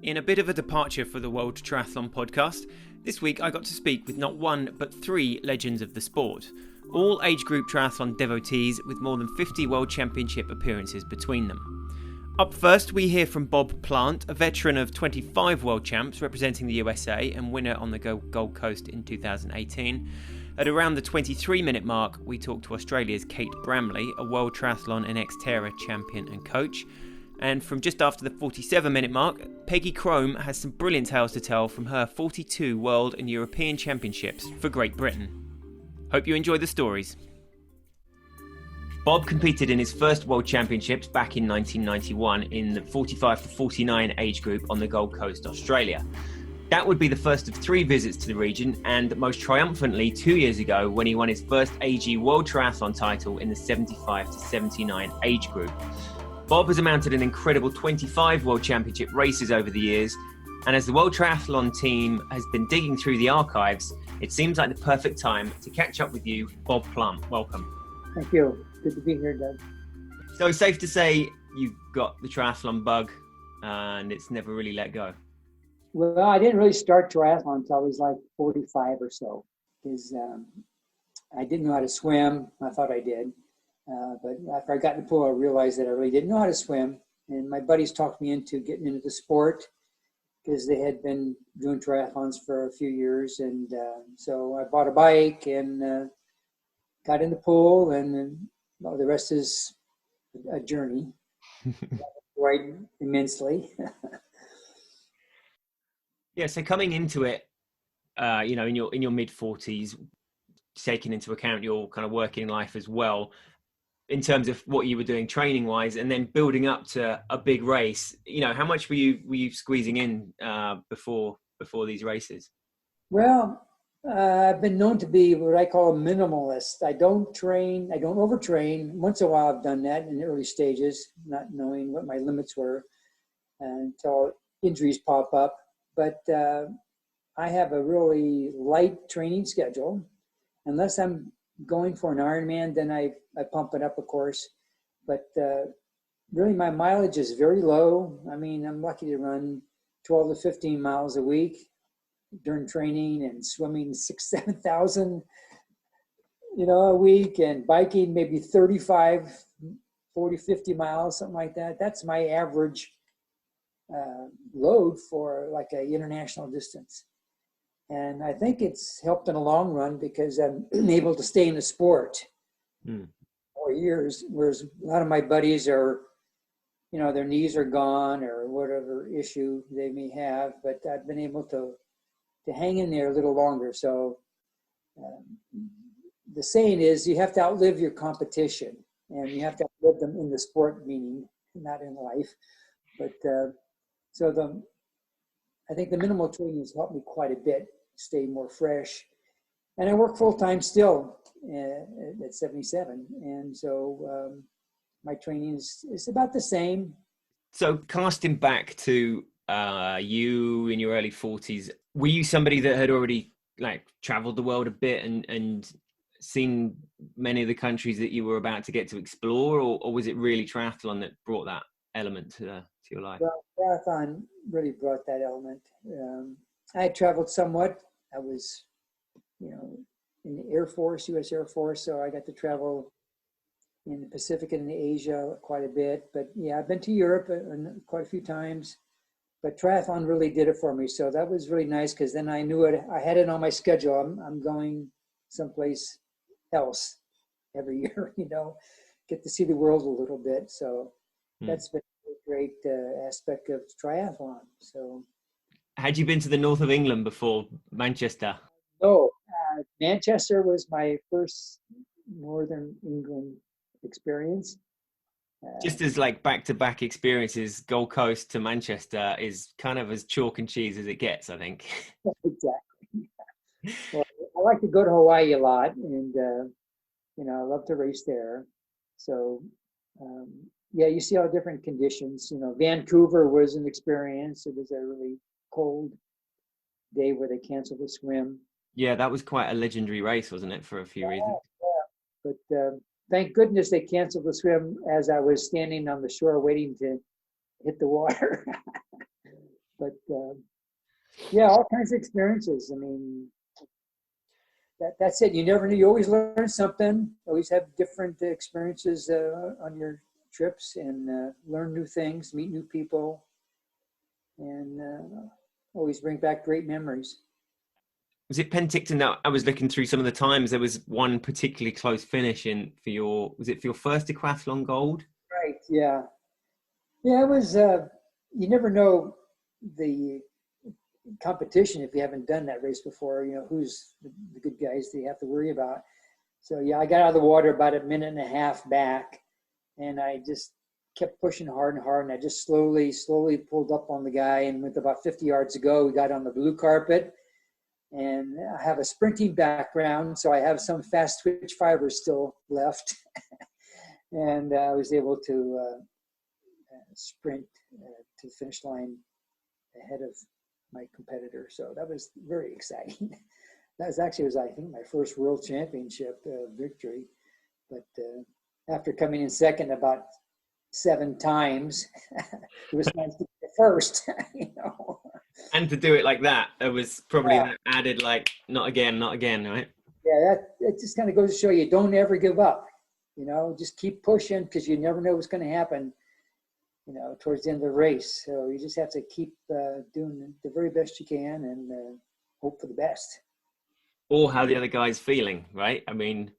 In a bit of a departure for the World Triathlon podcast, this week I got to speak with not one but three legends of the sport, all age group triathlon devotees with more than 50 World Championship appearances between them. Up first, we hear from Bob Plant, a veteran of 25 World Champs representing the USA and winner on the Gold Coast in 2018. At around the 23-minute mark, we talk to Australia's Kate Bramley, a World Triathlon and Xterra champion and coach. And from just after the 47-minute mark, Peggy Crome has some brilliant tales to tell from her 42 World and European Championships for Great Britain. Hope you enjoy the stories. Bob competed in his first World Championships back in 1991 in the 45 to 49 age group on the Gold Coast, Australia. That would be the first of three visits to the region, and most triumphantly 2 years ago when he won his first AG World Triathlon title in the 75 to 79 age group. Bob has amounted an incredible 25 World Championship races over the years, and as the World Triathlon team has been digging through the archives, it seems like the perfect time to catch up with you, Bob Plum. Welcome. Thank you. Good to be here, Doug. So it's safe to say you've got the triathlon bug and it's never really let go. Well, I didn't really start triathlon until I was like 45 or so, because I didn't know how to swim. I thought I did. But after I got in the pool, I realized that I really didn't know how to swim. And my buddies talked me into getting into the sport because they had been doing triathlons for a few years. And so I bought a bike and got in the pool, and well, the rest is a journey. Right, immensely. Yeah, so coming into it, in your mid-40s, taking into account your kind of working life as well, in terms of what you were doing training wise, and then building up to a big race, how much were you squeezing in before these races? Well, I've been known to be what I call a minimalist. I don't train, I don't overtrain. Once in a while I've done that in the early stages, not knowing what my limits were until injuries pop up. But I have a really light training schedule. Unless I'm going for an Ironman, then I pump it up, of course. But really, my mileage is very low. I mean, I'm lucky to run 12 to 15 miles a week during training, and swimming 7,000, a week, and biking maybe 35, 40, 50 miles, something like that. That's my average load for like an international distance. And I think it's helped in the long run because I'm able to stay in the sport for years, whereas a lot of my buddies are, their knees are gone or whatever issue they may have, but I've been able to hang in there a little longer. So the saying is you have to outlive your competition, and you have to outlive them in the sport, meaning not in life. But I think the minimal training has helped me quite a bit stay more fresh. And I work full-time still at 77. And so my training is about the same. So casting back to you in your early 40s, were you somebody that had already traveled the world a bit and seen many of the countries that you were about to get to explore, or was it really triathlon that brought that element to your life? Well, triathlon really brought that element. I had traveled somewhat. I was, in the Air Force, U.S. Air Force, so I got to travel in the Pacific and in Asia quite a bit. But yeah, I've been to Europe quite a few times. But triathlon really did it for me, so that was really nice because then I knew it. I had it on my schedule. I'm going someplace else every year. Get to see the world a little bit. So that's been a great aspect of triathlon. So. Had you been to the north of England before, Manchester? No, Manchester was my first Northern England experience. Just as back-to-back experiences, Gold Coast to Manchester is kind of as chalk and cheese as it gets, I think. Exactly. Well, I like to go to Hawaii a lot, and I love to race there. So, you see all different conditions. Vancouver was an experience. It was a really cold day where they canceled the swim. Yeah, that was quite a legendary race, wasn't it, for a few reasons? Yeah. But thank goodness they canceled the swim as I was standing on the shore waiting to hit the water. But yeah, all kinds of experiences. I mean, that's it. You never know. You always learn something. Always have different experiences on your trips, and learn new things, meet new people, and always bring back great memories. Was it Penticton that I was looking through some of the times? There was one particularly close finish in for your, was it for your first decathlon gold? Right. Yeah. Yeah. It was. You never know the competition if you haven't done that race before. You know who's the good guys that you have to worry about. So yeah, I got out of the water about a minute and a half back, and I just kept pushing hard and hard, and I just slowly pulled up on the guy, and with about 50 yards to go, we got on the blue carpet. And I have a sprinting background, so I have some fast twitch fibers still left, and I was able to sprint to the finish line ahead of my competitor. So that was very exciting. That was actually, I think, my first world championship victory. But after coming in second about 7 times, it was nice to be first, you know. And to do it like that, there was probably Yeah. that added like, not again, right? Yeah, that it just kind of goes to show you don't ever give up. You know, just keep pushing because you never know what's going to happen, you know, towards the end of the race. So you just have to keep doing the very best you can and hope for the best. Or how the other guy's feeling, right? I mean,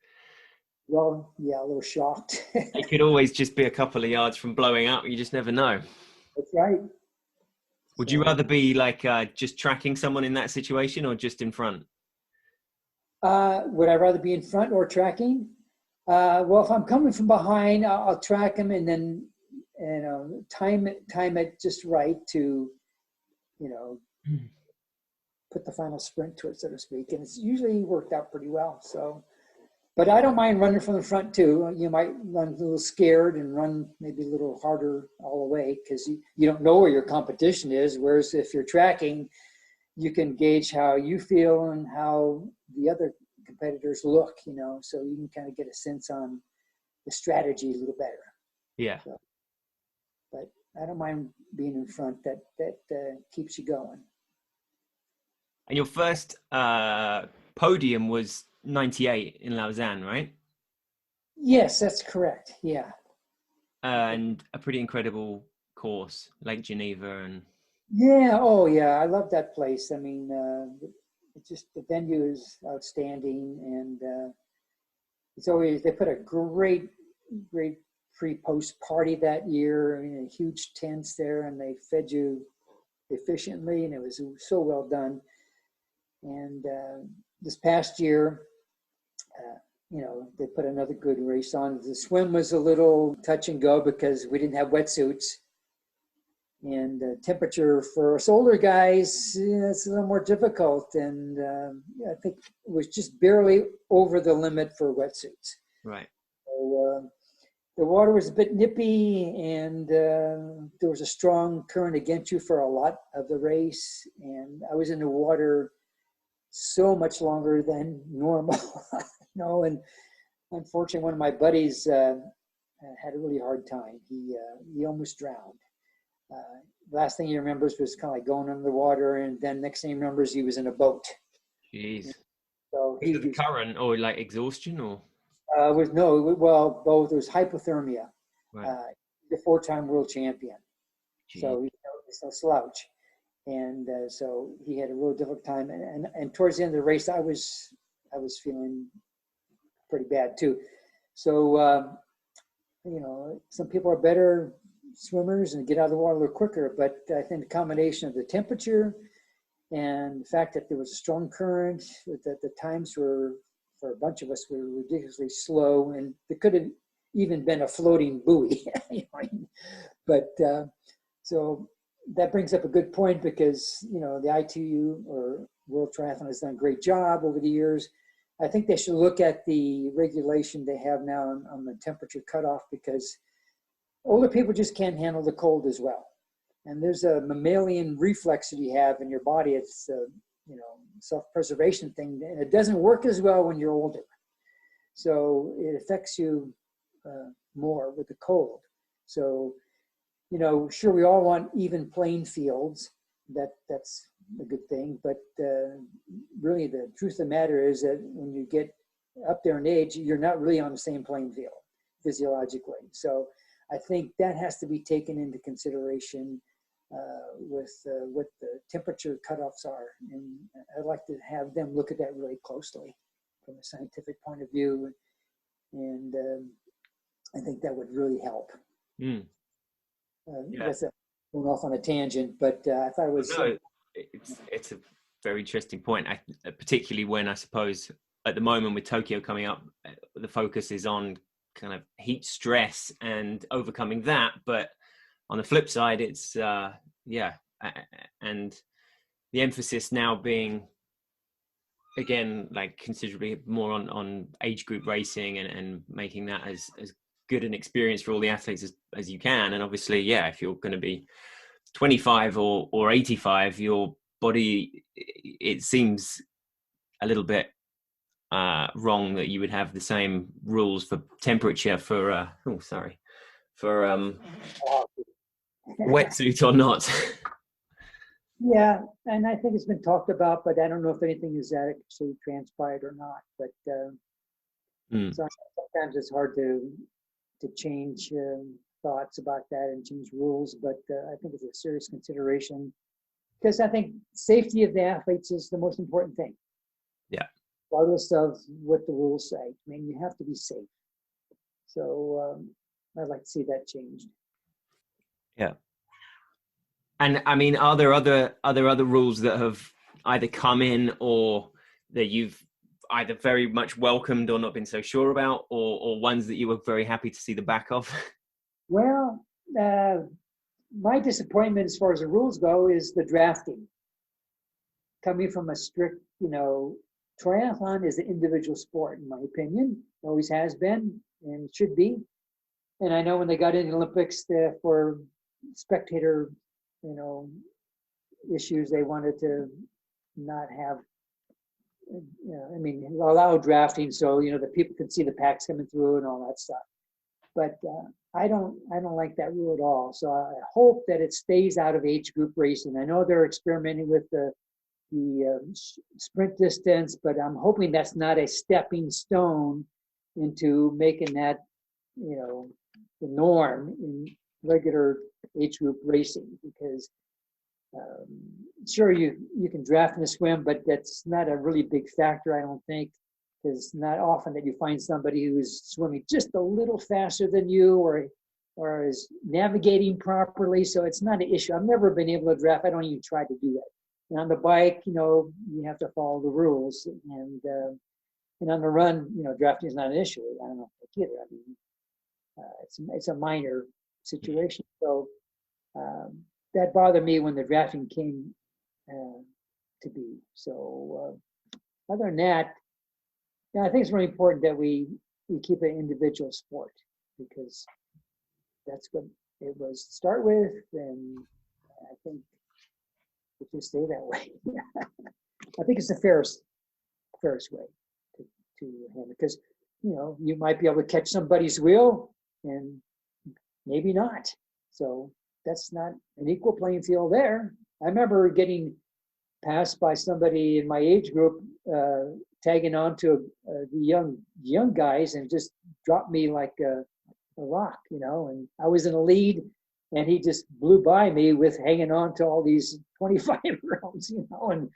Well, yeah, a little shocked. it could always just be a couple of yards from blowing up. You just never know. That's right. Would you So, rather be like just tracking someone in that situation or just in front? would I rather be in front or tracking? Well, if I'm coming from behind, I'll track him and then, you know, time it just right to, you know, put the final sprint to it, so to speak. And it's usually worked out pretty well. So, but I don't mind running from the front too. You might run a little scared and run maybe a little harder all the way because you don't know where your competition is. Whereas if you're tracking, you can gauge how you feel and how the other competitors look, you know, so you can kind of get a sense on the strategy a little better. Yeah. So, but I don't mind being in front. That keeps you going. And your first podium was 98 in Lausanne, right? Yes, that's correct. Yeah. And a pretty incredible course, Lake Geneva. And Yeah. Oh, yeah. I love that place. I mean, it's just the venue is outstanding, and it's always they put a great pre-post party that year. I mean, huge tents there, and they fed you efficiently, and it was so well done. And this past year, you know, they put another good race on. The swim was a little touch and go because we didn't have wetsuits. And temperature for us older guys, yeah, it's a little more difficult. And I think it was just barely over the limit for wetsuits. right. So the water was a bit nippy, and there was a strong current against you for a lot of the race. And I was in the water so much longer than normal, you know, and unfortunately, one of my buddies had a really hard time. He almost drowned. Last thing he remembers was kind of like going under the water, and then next thing he remembers, he was in a boat. Jeez. So Was it the current or like exhaustion or? was no, well, both. It was hypothermia. Right. The 4-time world champion. Jeez. So he's no slouch, and so he had a real difficult time. And towards the end of the race, I was feeling pretty bad too. So you know, some people are better swimmers and get out of the water a little quicker, but I think the combination of the temperature and the fact that there was a strong current, that the times were, for a bunch of us, were ridiculously slow, and there could have even been a floating buoy. You know, but so that brings up a good point because, you know, the ITU or World Triathlon has done a great job over the years. I think they should look at the regulation they have now on the temperature cutoff, because older people just can't handle the cold as well. And there's a mammalian reflex that you have in your body. It's a, you know, self-preservation thing, and it doesn't work as well when you're older. So it affects you more with the cold. So, you know, sure, we all want even playing fields, that's a good thing. But really, the truth of the matter is that when you get up there in age, you're not really on the same playing field physiologically. So I think that has to be taken into consideration with what the temperature cutoffs are. And I'd like to have them look at that really closely from a scientific point of view. And I think that would really help. Yeah. That's going off on a tangent, but I thought it was. No, it's a very interesting point, particularly when I suppose at the moment with Tokyo coming up, the focus is on kind of heat stress and overcoming that. But on the flip side, it's and the emphasis now being again like considerably more on age group racing and making that as good an experience for all the athletes as you can. And obviously, if you're going to be 25 or 85, your body, it seems a little bit wrong that you would have the same rules for temperature for wetsuit or not. Yeah, and I think it's been talked about, but I don't know if anything is actually transpired or not. But sometimes it's hard to change thoughts about that and change rules. But I think it's a serious consideration because I think safety of the athletes is the most important thing. Yeah. Regardless of what the rules say, I mean, you have to be safe. So I'd like to see that changed. Yeah. And I mean, are there other rules that have either come in or that you've either very much welcomed or not been so sure about, or ones that you were very happy to see the back of? Well, my disappointment as far as the rules go is the drafting. Coming from a strict, triathlon is an individual sport, in my opinion. Always has been and should be. And I know when they got into the Olympics for spectator, issues, they wanted to not have, allow drafting so, the people can see the packs coming through and all that stuff. But I don't like that rule at all. So I hope that it stays out of age group racing. I know they're experimenting with the sprint distance, but I'm hoping that's not a stepping stone into making that, the norm in regular age group racing, because sure you can draft in a swim, but that's not a really big factor, I don't think, because it's not often that you find somebody who's swimming just a little faster than you or is navigating properly. So it's not an issue. I've never been able to draft. I don't even try to do that. And on the bike, you have to follow the rules, and on the run, drafting is not an issue. I don't know either. I mean, it's a minor situation. So that bothered me when the drafting came to be. So other than that, I think it's really important that we keep an individual sport, because that's what it was to start with, and I think it should stay that way. I think it's the fairest way to handle it, because you might be able to catch somebody's wheel and maybe not. So that's not an equal playing field there. I remember getting passed by somebody in my age group, tagging on to the young guys, and just dropped me like a rock, and I was in a lead, and he just blew by me with hanging on to all these 25-year-olds, and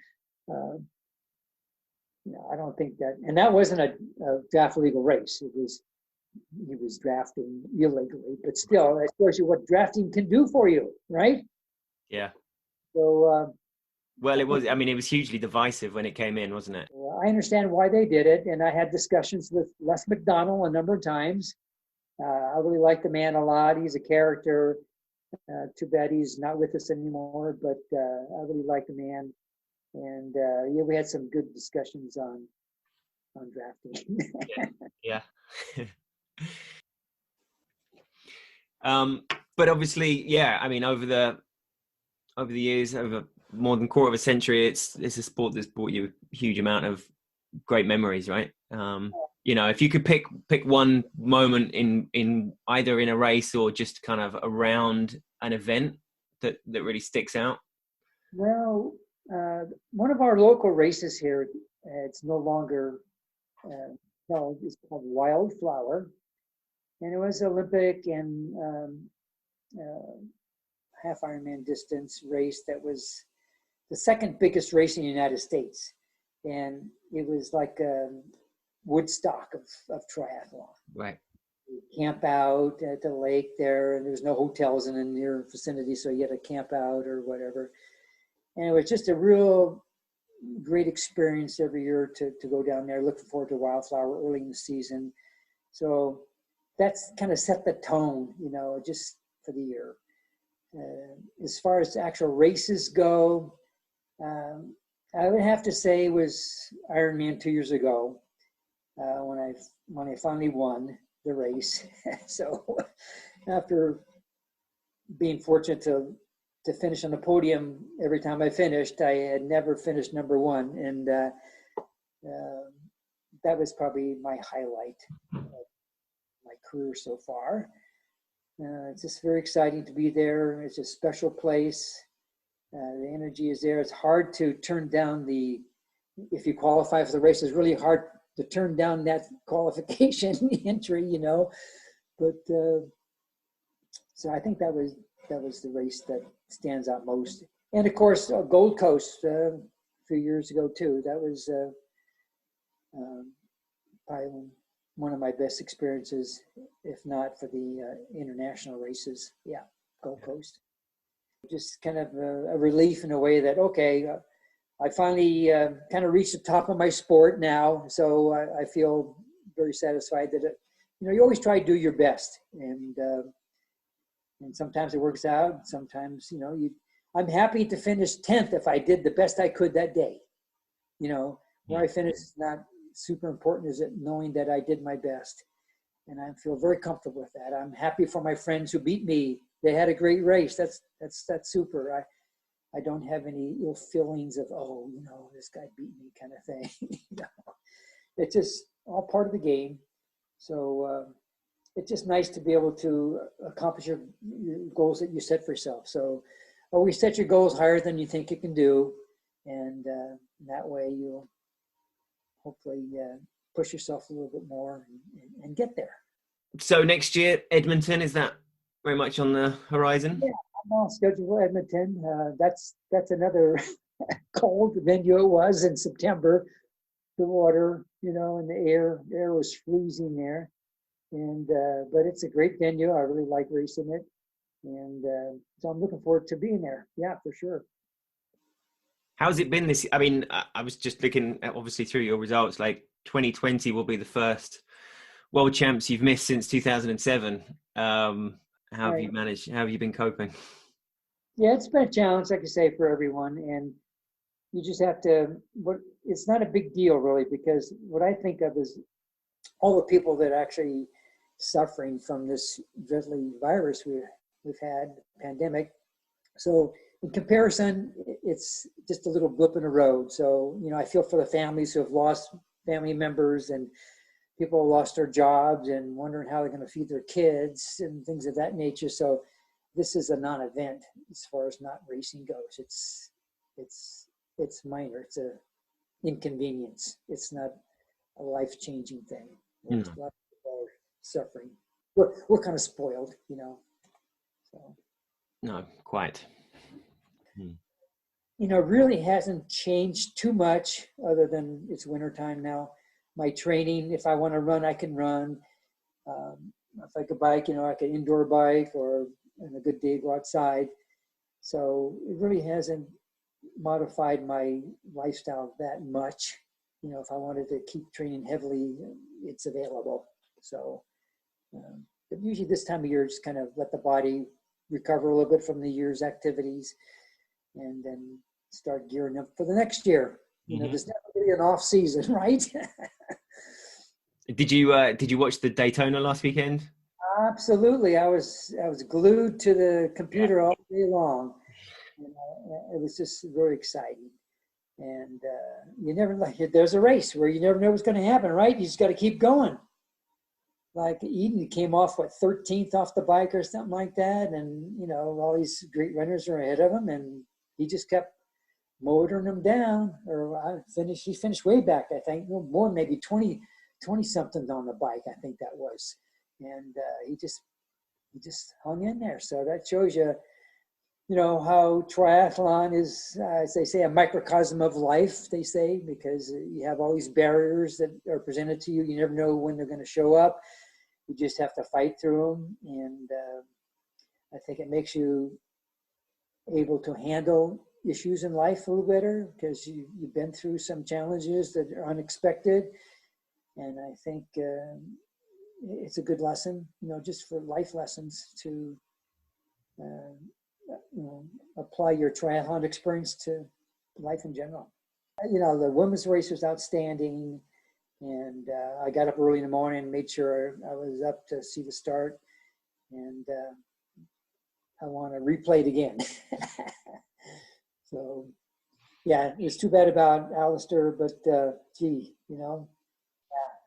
I don't think that, and that wasn't a draft legal race. He was drafting illegally, but still, that shows you what drafting can do for you, right? Yeah. So, well, it was hugely divisive when it came in, wasn't it? Well, I understand why they did it, and I had discussions with Les McDonald a number of times. I really like the man a lot. He's a character. Too bad he's not with us anymore, but I really like the man. And we had some good discussions on drafting. Yeah. But obviously, over the years, over more than a quarter of a century, it's a sport that's brought you a huge amount of great memories, right? If you could pick one moment in either in a race or just kind of around an event that really sticks out. Well, one of our local races here, it's no longer called, it's called Wildflower. And it was Olympic and uh, half Ironman distance race that was the second biggest race in the United States. And it was like a Woodstock of triathlon. Right. Camp out at the lake there, and there was no hotels in the near vicinity, so you had to camp out or whatever. And it was just a real great experience every year to go down there. Looking forward to Wildflower early in the season. So that's kind of set the tone, just for the year. As far as actual races go, I would have to say it was Ironman 2 years ago when I finally won the race. So after being fortunate to finish on the podium every time I finished, I had never finished number one, and that was probably my highlight of my career so far. It's just very exciting to be there. It's a special place. The energy is there. It's hard to turn down if you qualify for the race, it's really hard to turn down that qualification entry, But so I think that was the race that stands out most. And of course, Gold Coast a few years ago too. That was probably one of my best experiences, if not for the international races. Yeah, Gold Coast. Just kind of a relief in a way that, okay, I finally kind of reached the top of my sport now. So I feel very satisfied that, you always try to do your best. And sometimes it works out. Sometimes, I'm happy to finish 10th if I did the best I could that day. Where I finished is not super important, is it knowing that I did my best. And I feel very comfortable with that. I'm happy for my friends who beat me. They had a great race. That's super. I don't have any ill feelings of, this guy beat me kind of thing. It's just all part of the game. So it's just nice to be able to accomplish your goals that you set for yourself. So always set your goals higher than you think you can do. And that way you'll hopefully push yourself a little bit more and get there. So next year, Edmonton, is that very much on the horizon? Yeah, I'm on schedule for Edmonton. That's another cold venue it was in September. The water, and the air was freezing there. And but it's a great venue. I really like racing it. And so I'm looking forward to being there. Yeah, for sure. How's it been this? I mean, I was just looking at, obviously, through your results, like 2020 will be the first world champs you've missed since 2007. How have you managed? How have you been coping? Yeah, it's been a challenge, like I say, for everyone. And you just have to, it's not a big deal really, because what I think of is all the people that are actually suffering from this deadly virus we've had, pandemic. So in comparison, it's just a little blip in the road. So, I feel for the families who have lost family members, and people have lost their jobs and wondering how they're going to feed their kids and things of that nature. So this is a non-event as far as not racing goes. It's minor. It's a inconvenience. It's not a life-changing thing. A lot of people are suffering. We're kind of spoiled, So. No, quite. Really hasn't changed too much, other than it's wintertime now. My training, if I want to run, I can run. If I could bike, I could indoor bike, or on a good day go outside. So it really hasn't modified my lifestyle that much. If I wanted to keep training heavily, it's available. So but usually this time of year, just kind of let the body recover a little bit from the year's activities, and then start gearing up for the next year. There's never really an off season, right? Did you watch the Daytona last weekend? Absolutely. I was glued to the computer all day long. It was just very exciting. And you never, there's a race where you never know what's going to happen, right? You just got to keep going. Like Eden came off 13th off the bike or something like that, and all these great runners are ahead of him, and he just kept motoring him down, or he finished way back, I think, no more, maybe 20 something on the bike, I think that was. And he just hung in there. So that shows you, how triathlon is, as they say, a microcosm of life, they say, because you have all these barriers that are presented to you. You never know when they're going to show up. You just have to fight through them. And I think it makes you able to handle issues in life a little better because you've been through some challenges that are unexpected. And I think it's a good lesson, just for life lessons to apply your triathlon experience to life in general. The women's race was outstanding, and I got up early in the morning and made sure I was up to see the start, and I want to replay it again. So, yeah, it's too bad about Alistair, but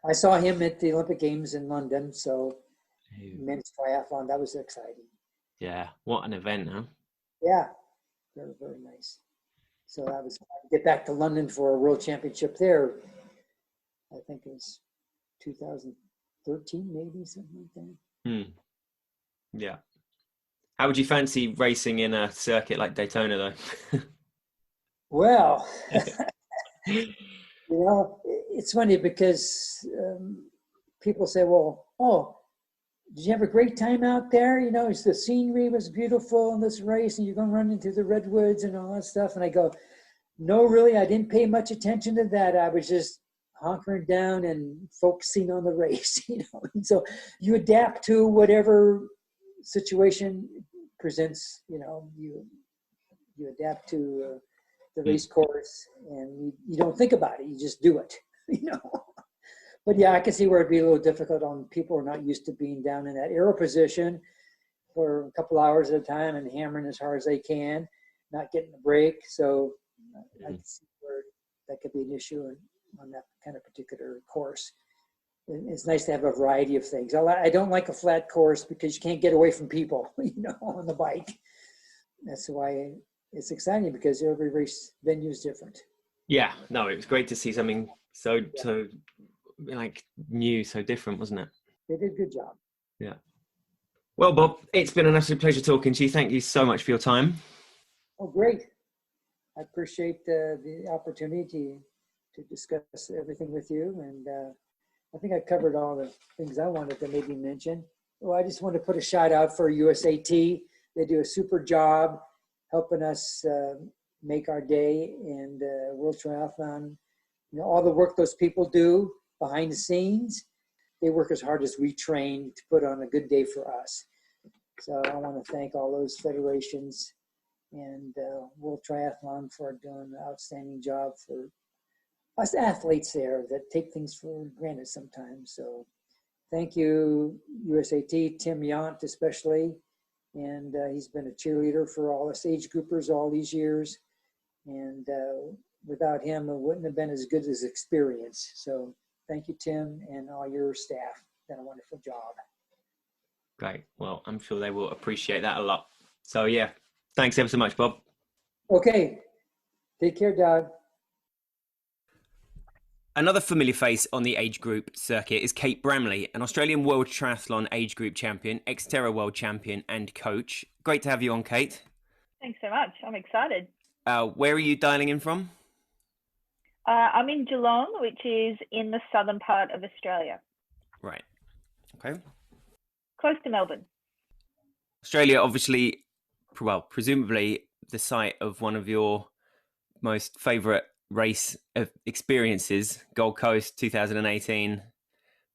I saw him at the Olympic Games in London, so men's triathlon, that was exciting. Yeah, what an event, huh? Yeah, very, very nice. So I was trying to get back to London for a world championship there. I think it was 2013, maybe, something like that. Yeah. How would you fancy racing in a circuit like Daytona, though? Well, it's funny because people say, well, did you have a great time out there? The scenery was beautiful in this race and you're going to run into the redwoods and all that stuff. And I go, no, really, I didn't pay much attention to that. I was just hunkering down and focusing on the race, And so you adapt to whatever situation presents, you adapt to the race course, and you don't think about it, you just do it, But yeah, I can see where it'd be a little difficult on people who are not used to being down in that aero position for a couple hours at a time and hammering as hard as they can, not getting a break. So I can see where that could be an issue on that kind of particular course. It's nice to have a variety of things. I don't like a flat course because you can't get away from people, on the bike. That's why it's exciting, because every race venue is different. Yeah, no, it was great to see something so like new, so different, wasn't it? They did a good job. Yeah. Well, Bob, it's been an absolute pleasure talking to you. Thank you so much for your time. Oh, great. I appreciate the opportunity to discuss everything with you. And I think I covered all the things I wanted to maybe mention. Well, I just want to put a shout out for USAT. They do a super job helping us make our day, and World Triathlon. All the work those people do behind the scenes, they work as hard as we train to put on a good day for us. So I want to thank all those federations and World Triathlon for doing an outstanding job for us athletes there that take things for granted sometimes. So thank you, USAT, Tim Yant especially. And he's been a cheerleader for all us age groupers all these years. And without him, it wouldn't have been as good as experience. So thank you, Tim, and all your staff. Done a wonderful job. Great. Well, I'm sure they will appreciate that a lot. So yeah, thanks ever so much, Bob. Okay. Take care, Doug. Another familiar face on the age group circuit is Kate Bramley, an Australian World Triathlon age group champion, Xterra World champion and coach. Great to have you on, Kate. Thanks so much. I'm excited. Where are you dialing in from? I'm in Geelong, which is in the southern part of Australia. Right. Okay. Close to Melbourne. Australia, obviously, presumably the site of one of your most favourite race experiences, Gold Coast 2018,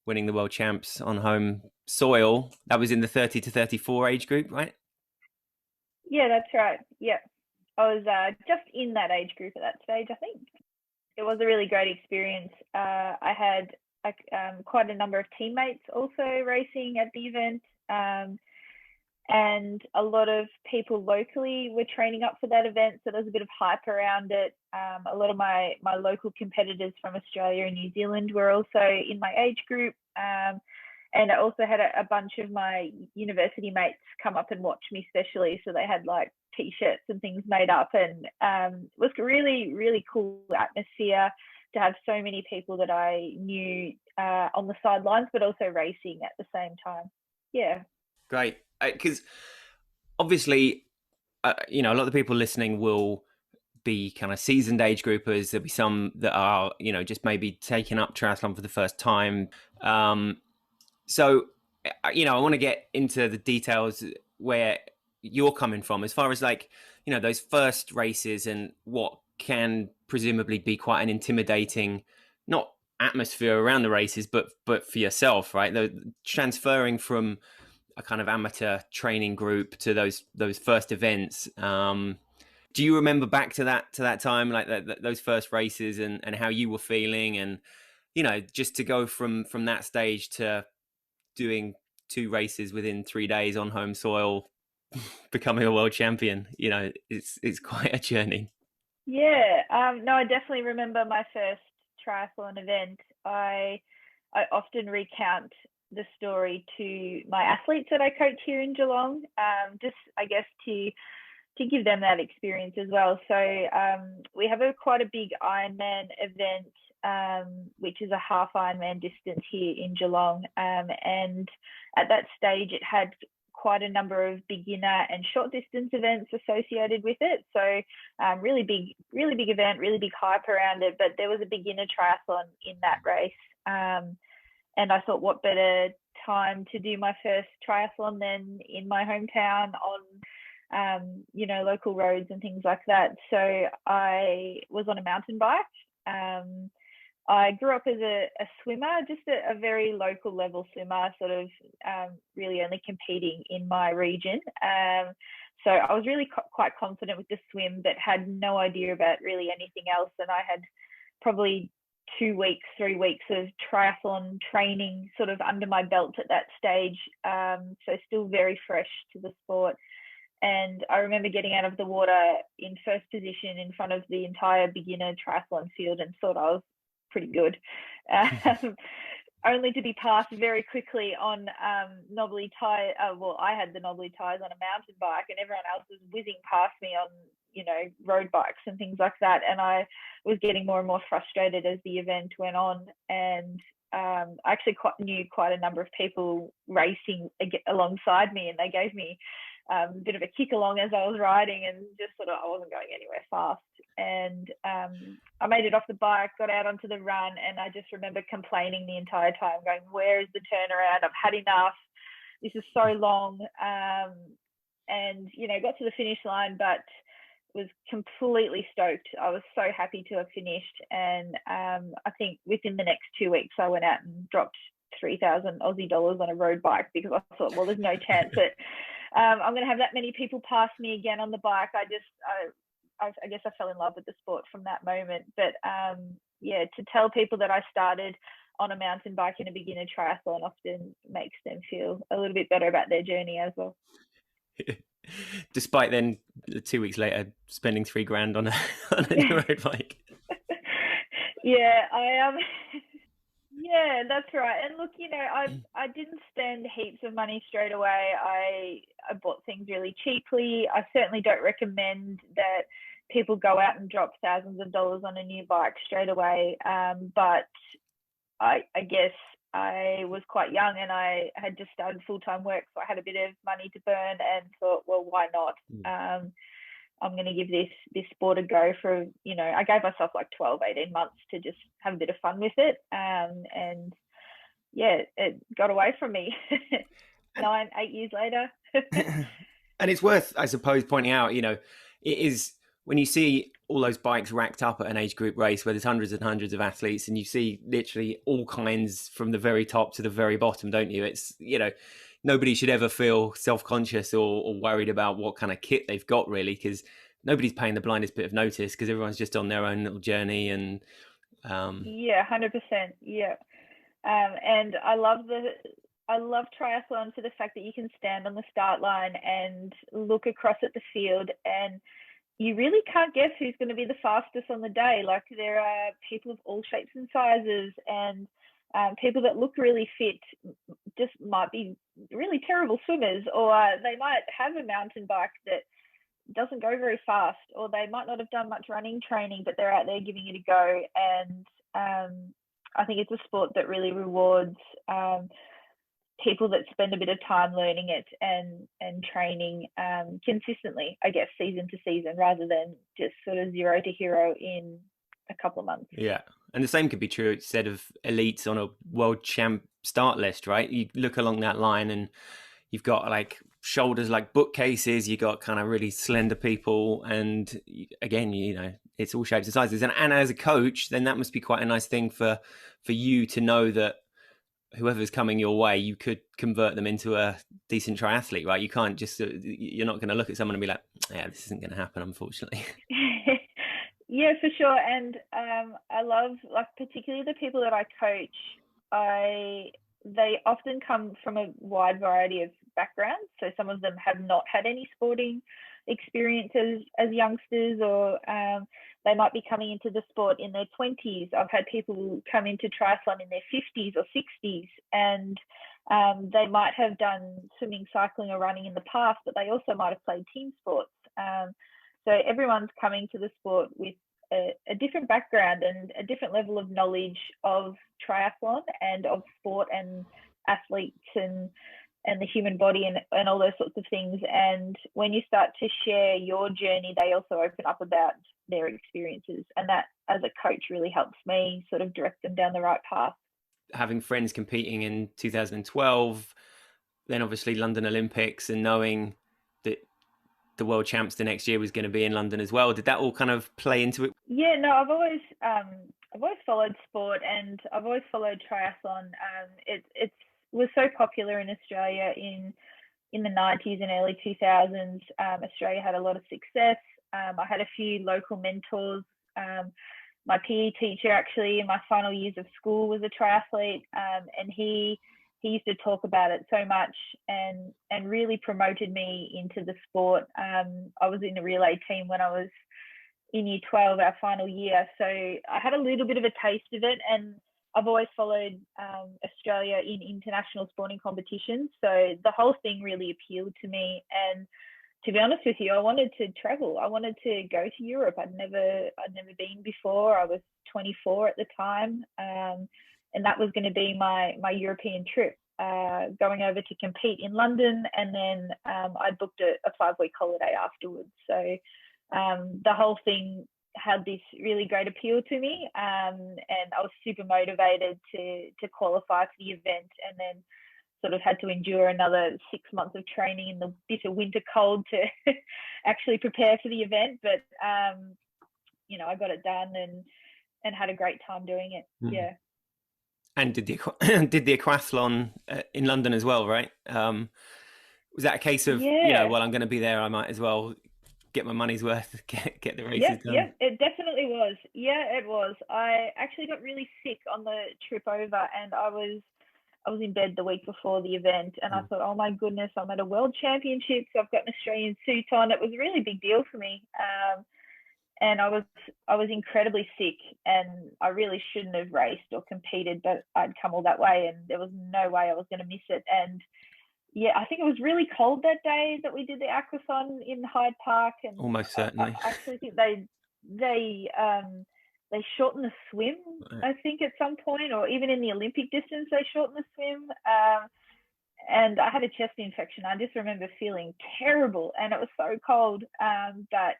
winning the world champs on home soil. That was in the 30 to 34 age group, right? Yeah, that's right. Yeah. I was just in that age group at that stage, I think. It was a really great experience. I had quite a number of teammates also racing at the event. And a lot of people locally were training up for that event, so there was a bit of hype around it. A lot of my local competitors from Australia and New Zealand were also in my age group, and I also had a bunch of my university mates come up and watch me, especially. So they had like t-shirts and things made up, and it was really, really cool atmosphere to have so many people that I knew on the sidelines, but also racing at the same time. Yeah. Great. Because obviously, a lot of the people listening will be kind of seasoned age groupers. There'll be some that are, just maybe taking up triathlon for the first time. So, I want to get into the details where you're coming from as far as those first races and what can presumably be quite an intimidating, not atmosphere around the races, but for yourself, right? The transferring from a kind of amateur training group to those first events. Do you remember back to that time, like those first races and how you were feeling, and just to go from that stage to doing 2 races within 3 days on home soil, becoming a world champion, it's quite a journey. Yeah, no, I definitely remember my first triathlon event. I often recount the story to my athletes that I coach here in Geelong, just I guess to give them that experience as well. So we have quite a big Ironman event, which is a half Ironman distance here in Geelong, and at that stage it had quite a number of beginner and short distance events associated with it. So really big event, really big hype around it. But there was a beginner triathlon in that race. And I thought, what better time to do my first triathlon than in my hometown on, local roads and things like that. So I was on a mountain bike. I grew up as a swimmer, just a very local level swimmer, sort of really only competing in my region. So I was really quite confident with the swim, but had no idea about really anything else. And I had probably 2 weeks, 3 weeks of triathlon training sort of under my belt at that stage. So still very fresh to the sport. And I remember getting out of the water in first position in front of the entire beginner triathlon field and thought I was pretty good, only to be passed very quickly on knobbly tire. I had the knobbly tires on a mountain bike, and everyone else was whizzing past me on road bikes and things like that. And I was getting more and more frustrated as the event went on. And I actually knew quite a number of people racing alongside me, and they gave me a bit of a kick along as I was riding, and just sort of I wasn't going anywhere fast. And I made it off the bike, got out onto the run, and I just remember complaining the entire time, going, where is the turnaround? I've had enough. This is so long. And got to the finish line, but was completely stoked. I was so happy to have finished. And I think within the next 2 weeks, I went out and dropped 3,000 Aussie dollars on a road bike, because I thought, well, there's no chance that I'm going to have that many people pass me again on the bike. I guess I fell in love with the sport from that moment. But to tell people that I started on a mountain bike in a beginner triathlon often makes them feel a little bit better about their journey as well. Despite then 2 weeks later spending $3,000 on a new road bike. Yeah, yeah, that's right. And look, I didn't spend heaps of money straight away. I bought things really cheaply. I certainly don't recommend that people go out and drop thousands of dollars on a new bike straight away. But I guess I was quite young, and I had just started full-time work, so I had a bit of money to burn, and thought, well, why not? I'm going to give this sport a go for, I gave myself like 12, 18 months to just have a bit of fun with it. And yeah, it got away from me 9, 8 years later. And it's worth, I suppose, pointing out, it is when you see all those bikes racked up at an age group race where there's hundreds and hundreds of athletes, and you see literally all kinds from the very top to the very bottom, don't you? It's, nobody should ever feel self-conscious or worried about what kind of kit they've got, really, because nobody's paying the blindest bit of notice, because everyone's just on their own little journey. And yeah, 100%. Yeah. And I love triathlon for the fact that you can stand on the start line and look across at the field, and you really can't guess who's going to be the fastest on the day. Like, there are people of all shapes and sizes, and people that look really fit just might be really terrible swimmers, or they might have a mountain bike that doesn't go very fast, or they might not have done much running training, but they're out there giving it a go. And I think it's a sport that really rewards people that spend a bit of time learning it and training consistently, I guess, season to season, rather than just sort of zero to hero in a couple of months. Yeah. And the same could be true instead of elites on a world champ start list, right? You look along that line and you've got like shoulders like bookcases, you got kind of really slender people. And again, you know, it's all shapes and sizes. And as a coach, then that must be quite a nice thing for you to know that whoever's coming your way, you could convert them into a decent triathlete, right? You can't just, you're not going to look at someone and be like, yeah, this isn't going to happen, unfortunately. Yeah, for sure. And I love, like, particularly the people that I coach, they often come from a wide variety of backgrounds. So some of them have not had any sporting experiences as youngsters, or they might be coming into the sport in their 20s. I've had people come into triathlon in their 50s or 60s, and they might have done swimming, cycling, or running in the past, but they also might have played team sports. So everyone's coming to the sport with a different background and a different level of knowledge of triathlon and of sport and athletes and the human body and all those sorts of things. And when you start to share your journey, they also open up about their experiences. And that, as a coach, really helps me sort of direct them down the right path. Having friends competing in 2012, then obviously London Olympics, and knowing that the world champs the next year was going to be in London as well. Did that all kind of play into it? Yeah, no, I've always followed sport, and I've always followed triathlon. It was so popular in Australia in the 90s and early 2000s. Australia had a lot of success. I had a few local mentors. My PE teacher, actually, in my final years of school, was a triathlete, and he used to talk about it so much and really promoted me into the sport. I was in the relay team when I was in year 12, our final year. So I had a little bit of a taste of it, and I've always followed Australia in international sporting competitions. So the whole thing really appealed to me. And to be honest with you, I wanted to travel. I wanted to go to Europe. I'd never been before. I was 24 at the time. And that was going to be my European trip, going over to compete in London. And then I booked a 5-week holiday afterwards. So the whole thing had this really great appeal to me. And I was super motivated to qualify for the event, and then sort of had to endure another 6 months of training in the bitter winter cold to actually prepare for the event. But, you know, I got it done and had a great time doing it. Yeah. And did the aquathlon in London as well, right? Was that a case of, you know, well, I'm going to be there, I might as well get my money's worth, get the races done? Yeah, it definitely was. Yeah, it was. I actually got really sick on the trip over, and I was in bed the week before the event, and I thought, oh my goodness, I'm at a world championships. I've got an Australian suit on. It was a really big deal for me. And I was incredibly sick, and I really shouldn't have raced or competed, but I'd come all that way, and there was no way I was going to miss it. And yeah, I think it was really cold that day that we did the aquathon in Hyde Park, and almost certainly. I actually think they shortened the swim. I think at some point, or even in the Olympic distance, they shortened the swim. And I had a chest infection. I just remember feeling terrible, and it was so cold that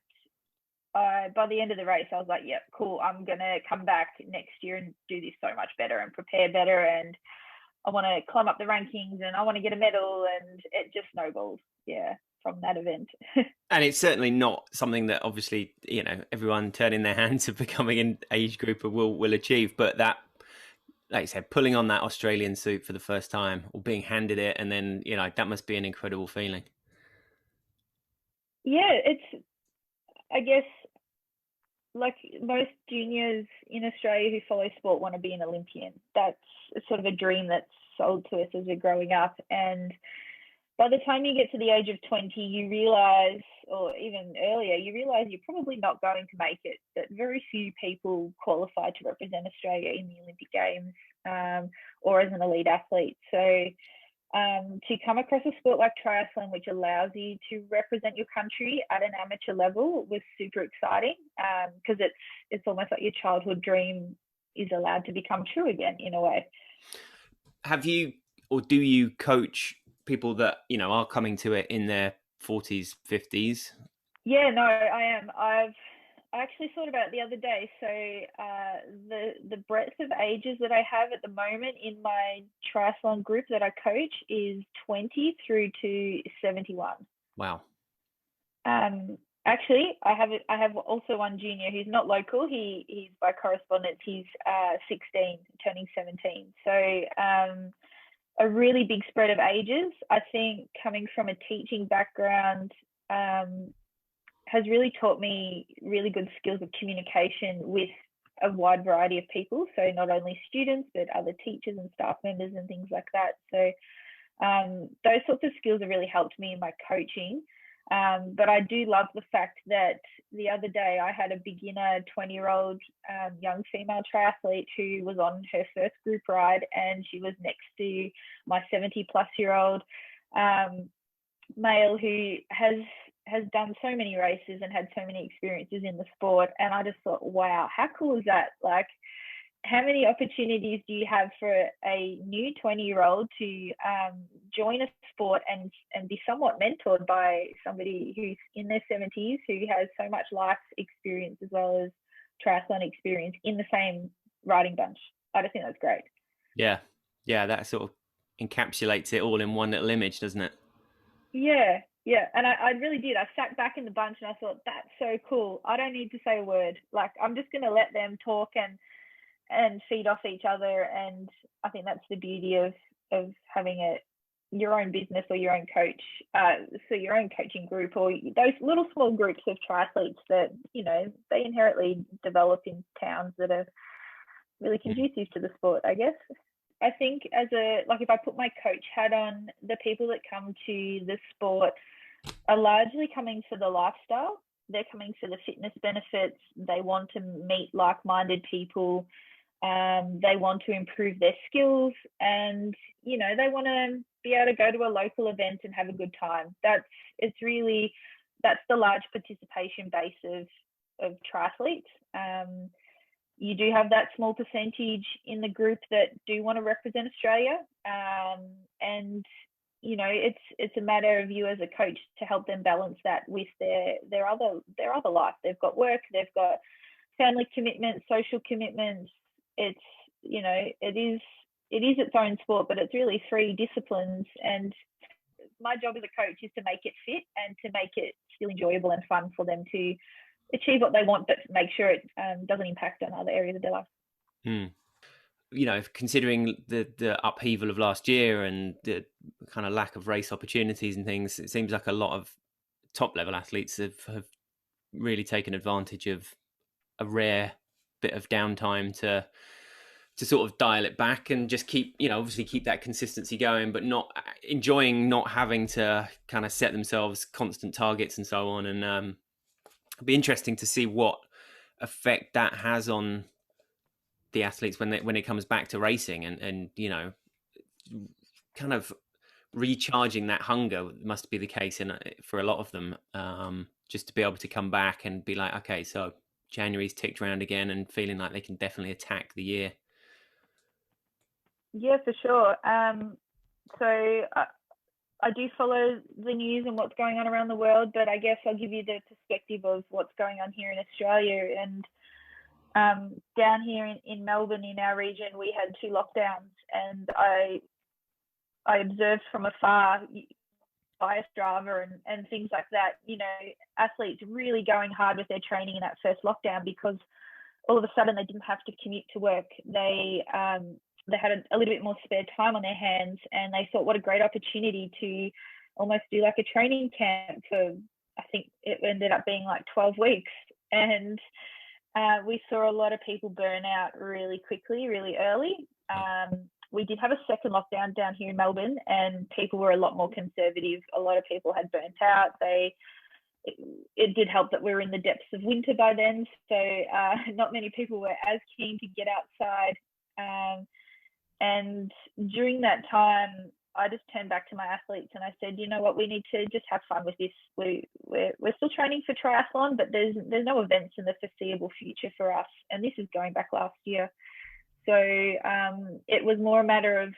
by the end of the race, I was like, "Yep, cool. I'm gonna come back next year and do this so much better and prepare better, and I want to climb up the rankings, and I want to get a medal." And it just snowballed, from that event. And it's certainly not something that, obviously, you know, everyone turning their hand to becoming an age grouper will achieve. But that, like you said, pulling on that Australian suit for the first time, or being handed it, and then, you know, that must be an incredible feeling. Yeah, it's, I guess, like most juniors in Australia who follow sport want to be an Olympian. That's sort of a dream that's sold to us as we're growing up. And by the time you get to the age of 20, you realize, or even earlier, you realize you're probably not going to make it, that very few people qualify to represent Australia in the Olympic Games or as an elite athlete. So to come across a sport like triathlon, which allows you to represent your country at an amateur level, was super exciting, because it's almost like your childhood dream is allowed to become true again in a way. Have you, or do you coach people that, you know, are coming to it in their 40s, 50s? Yeah, no, I am. I actually thought about it the other day. So the breadth of ages that I have at the moment in my triathlon group that I coach is 20 through to 71. Wow. Actually, I have also one junior who's not local. He's by correspondence. He's 16, turning 17. So a really big spread of ages. I think coming from a teaching background has really taught me really good skills of communication with a wide variety of people. So not only students, but other teachers and staff members and things like that. So those sorts of skills have really helped me in my coaching. But I do love the fact that the other day I had a beginner 20-year-old young female triathlete who was on her first group ride, and she was next to my 70-plus-year-old male who has done so many races and had so many experiences in the sport. And I just thought, wow, how cool is that? Like, how many opportunities do you have for a new 20-year-old to join a sport and be somewhat mentored by somebody who's in their 70s, who has so much life experience as well as triathlon experience in the same riding bunch? I just think that's great. Yeah, that sort of encapsulates it all in one little image, doesn't it? Yeah, and I really did. I sat back in the bunch and I thought, that's so cool. I don't need to say a word. Like, I'm just going to let them talk and feed off each other. And I think that's the beauty of having your own business or your own coach, so your own coaching group, or those little small groups of triathletes that, you know, they inherently develop in towns that are really conducive to the sport, I guess. I think if I put my coach hat on, the people that come to the sport are largely coming for the lifestyle. They're coming for the fitness benefits. They want to meet like-minded people. They want to improve their skills, and, you know, they want to be able to go to a local event and have a good time. That's the large participation base of triathletes. You do have that small percentage in the group that do want to represent Australia, and, you know, it's a matter of you as a coach to help them balance that with their other life. They've got work, they've got family commitments, social commitments. It's, you know, it is its own sport, but it's really 3 disciplines. And my job as a coach is to make it fit and to make it still enjoyable and fun for them to achieve what they want, but make sure it doesn't impact on other areas of their life. You know, considering the upheaval of last year and the kind of lack of race opportunities and things, it seems like a lot of top level athletes have really taken advantage of a rare bit of downtime to sort of dial it back and just keep, you know, obviously keep that consistency going, but not having to kind of set themselves constant targets and so on. And it'll be interesting to see what effect that has on the athletes when it comes back to racing, and you know, kind of recharging that hunger must be the case for a lot of them, just to be able to come back and be like, okay, so January's ticked around again, and feeling like they can definitely attack the year. Yeah, for sure. So I do follow the news and what's going on around the world, but I guess I'll give you the perspective of what's going on here in Australia. And down here in Melbourne, in our region, we had 2 lockdowns, and I observed from afar via Strava and things like that, you know, athletes really going hard with their training in that first lockdown, because all of a sudden they didn't have to commute to work. They had a little bit more spare time on their hands, and they thought, what a great opportunity to almost do like a training camp for, I think it ended up being like 12 weeks. And we saw a lot of people burn out really quickly, really early. We did have a second lockdown down here in Melbourne, and people were a lot more conservative. A lot of people had burnt out. It did help that we were in the depths of winter by then, so not many people were as keen to get outside. And during that time, I just turned back to my athletes and I said, you know what, we need to just have fun with this. We're still training for triathlon, but there's no events in the foreseeable future for us. And this is going back last year. So it was more a matter of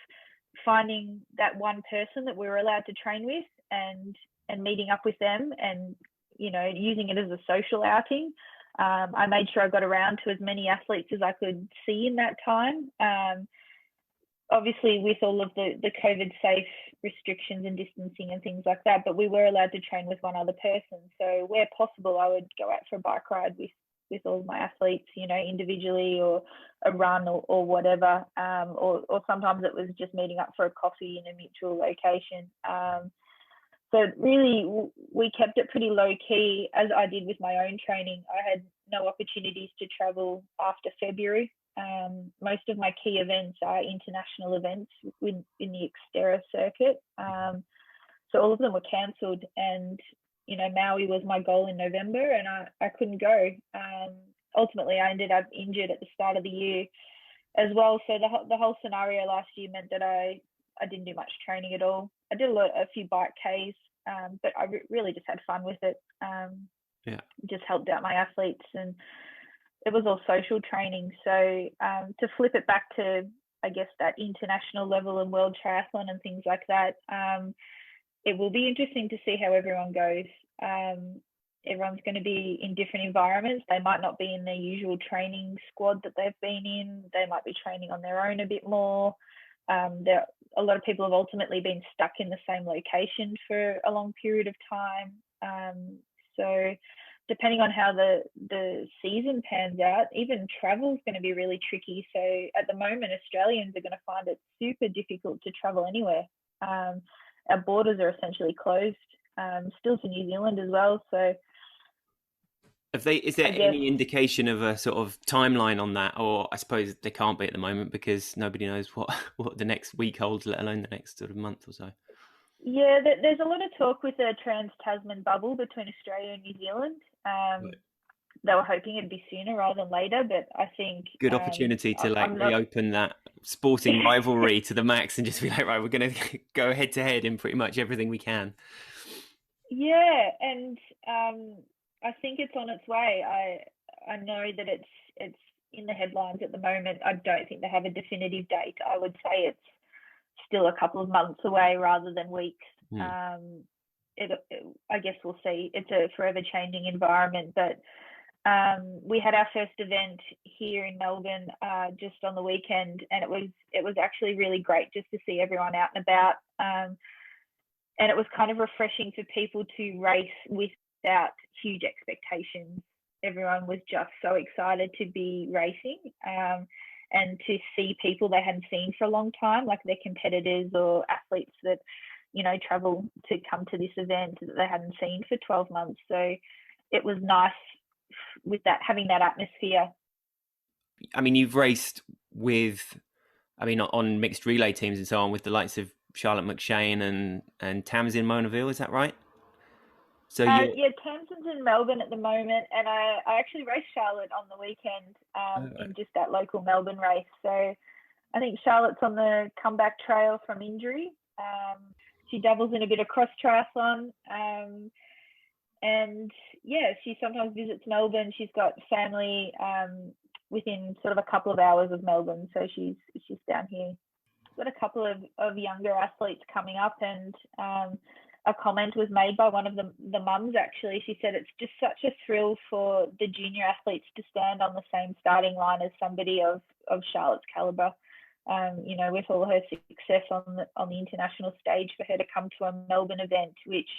finding that one person that we were allowed to train with and meeting up with them and, you know, using it as a social outing. I made sure I got around to as many athletes as I could see in that time. Obviously with all of the COVID safe restrictions and distancing and things like that, but we were allowed to train with one other person. So where possible, I would go out for a bike ride with all of my athletes, you know, individually or a run or whatever. Or sometimes it was just meeting up for a coffee in a mutual location. So really we kept it pretty low key, as I did with my own training. I had no opportunities to travel after February. Most of my key events are international events in the Xterra circuit. So all of them were cancelled, and, you know, Maui was my goal in November and I couldn't go. Ultimately, I ended up injured at the start of the year as well. So the whole scenario last year meant that I didn't do much training at all. I did a few bike Ks, but I really just had fun with it. Just helped out my athletes, and it was all social training. So to flip it back to, I guess, that international level and world triathlon and things like that, it will be interesting to see how everyone goes. Everyone's going to be in different environments. They might not be in their usual training squad that they've been in. They might be training on their own a bit more. A lot of people have ultimately been stuck in the same location for a long period of time. So depending on how the season pans out, even travel is going to be really tricky. So at the moment, Australians are going to find it super difficult to travel anywhere. Our borders are essentially closed, still to New Zealand as well. So is there any indication of a sort of timeline on that? Or I suppose there can't be at the moment because nobody knows what the next week holds, let alone the next sort of month or so. Yeah, there's a lot of talk with the Trans-Tasman bubble between Australia and New Zealand. Right. They were hoping it'd be sooner rather than later, but I think good opportunity to reopen that sporting rivalry to the max and just be like, right, we're going to go head to head in pretty much everything we can. Yeah, and I think it's on its way. I know that it's in the headlines at the moment. I don't think they have a definitive date. I would say it's still a couple of months away rather than weeks. I guess we'll see. It's a forever changing environment, but we had our first event here in Melbourne just on the weekend, and it was actually really great just to see everyone out and about. And it was kind of refreshing for people to race without huge expectations. Everyone was just so excited to be racing and to see people they hadn't seen for a long time, like their competitors or athletes that, you know, travel to come to this event that they hadn't seen for 12 months. So it was nice with that, having that atmosphere. I mean, you've raced with, on mixed relay teams and so on with the likes of Charlotte McShane and Tamsin Monaville, is that right? So yeah, Tamsin's in Melbourne at the moment, and I actually raced Charlotte on the weekend in just that local Melbourne race. So I think Charlotte's on the comeback trail from injury. She dabbles in a bit of cross triathlon, and yeah, she sometimes visits Melbourne. She's got family within sort of a couple of hours of Melbourne, so she's down here. Got a couple of younger athletes coming up, and a comment was made by one of the mums actually. She said it's just such a thrill for the junior athletes to stand on the same starting line as somebody of Charlotte's caliber. You know, with all her success on the international stage, for her to come to a Melbourne event, which,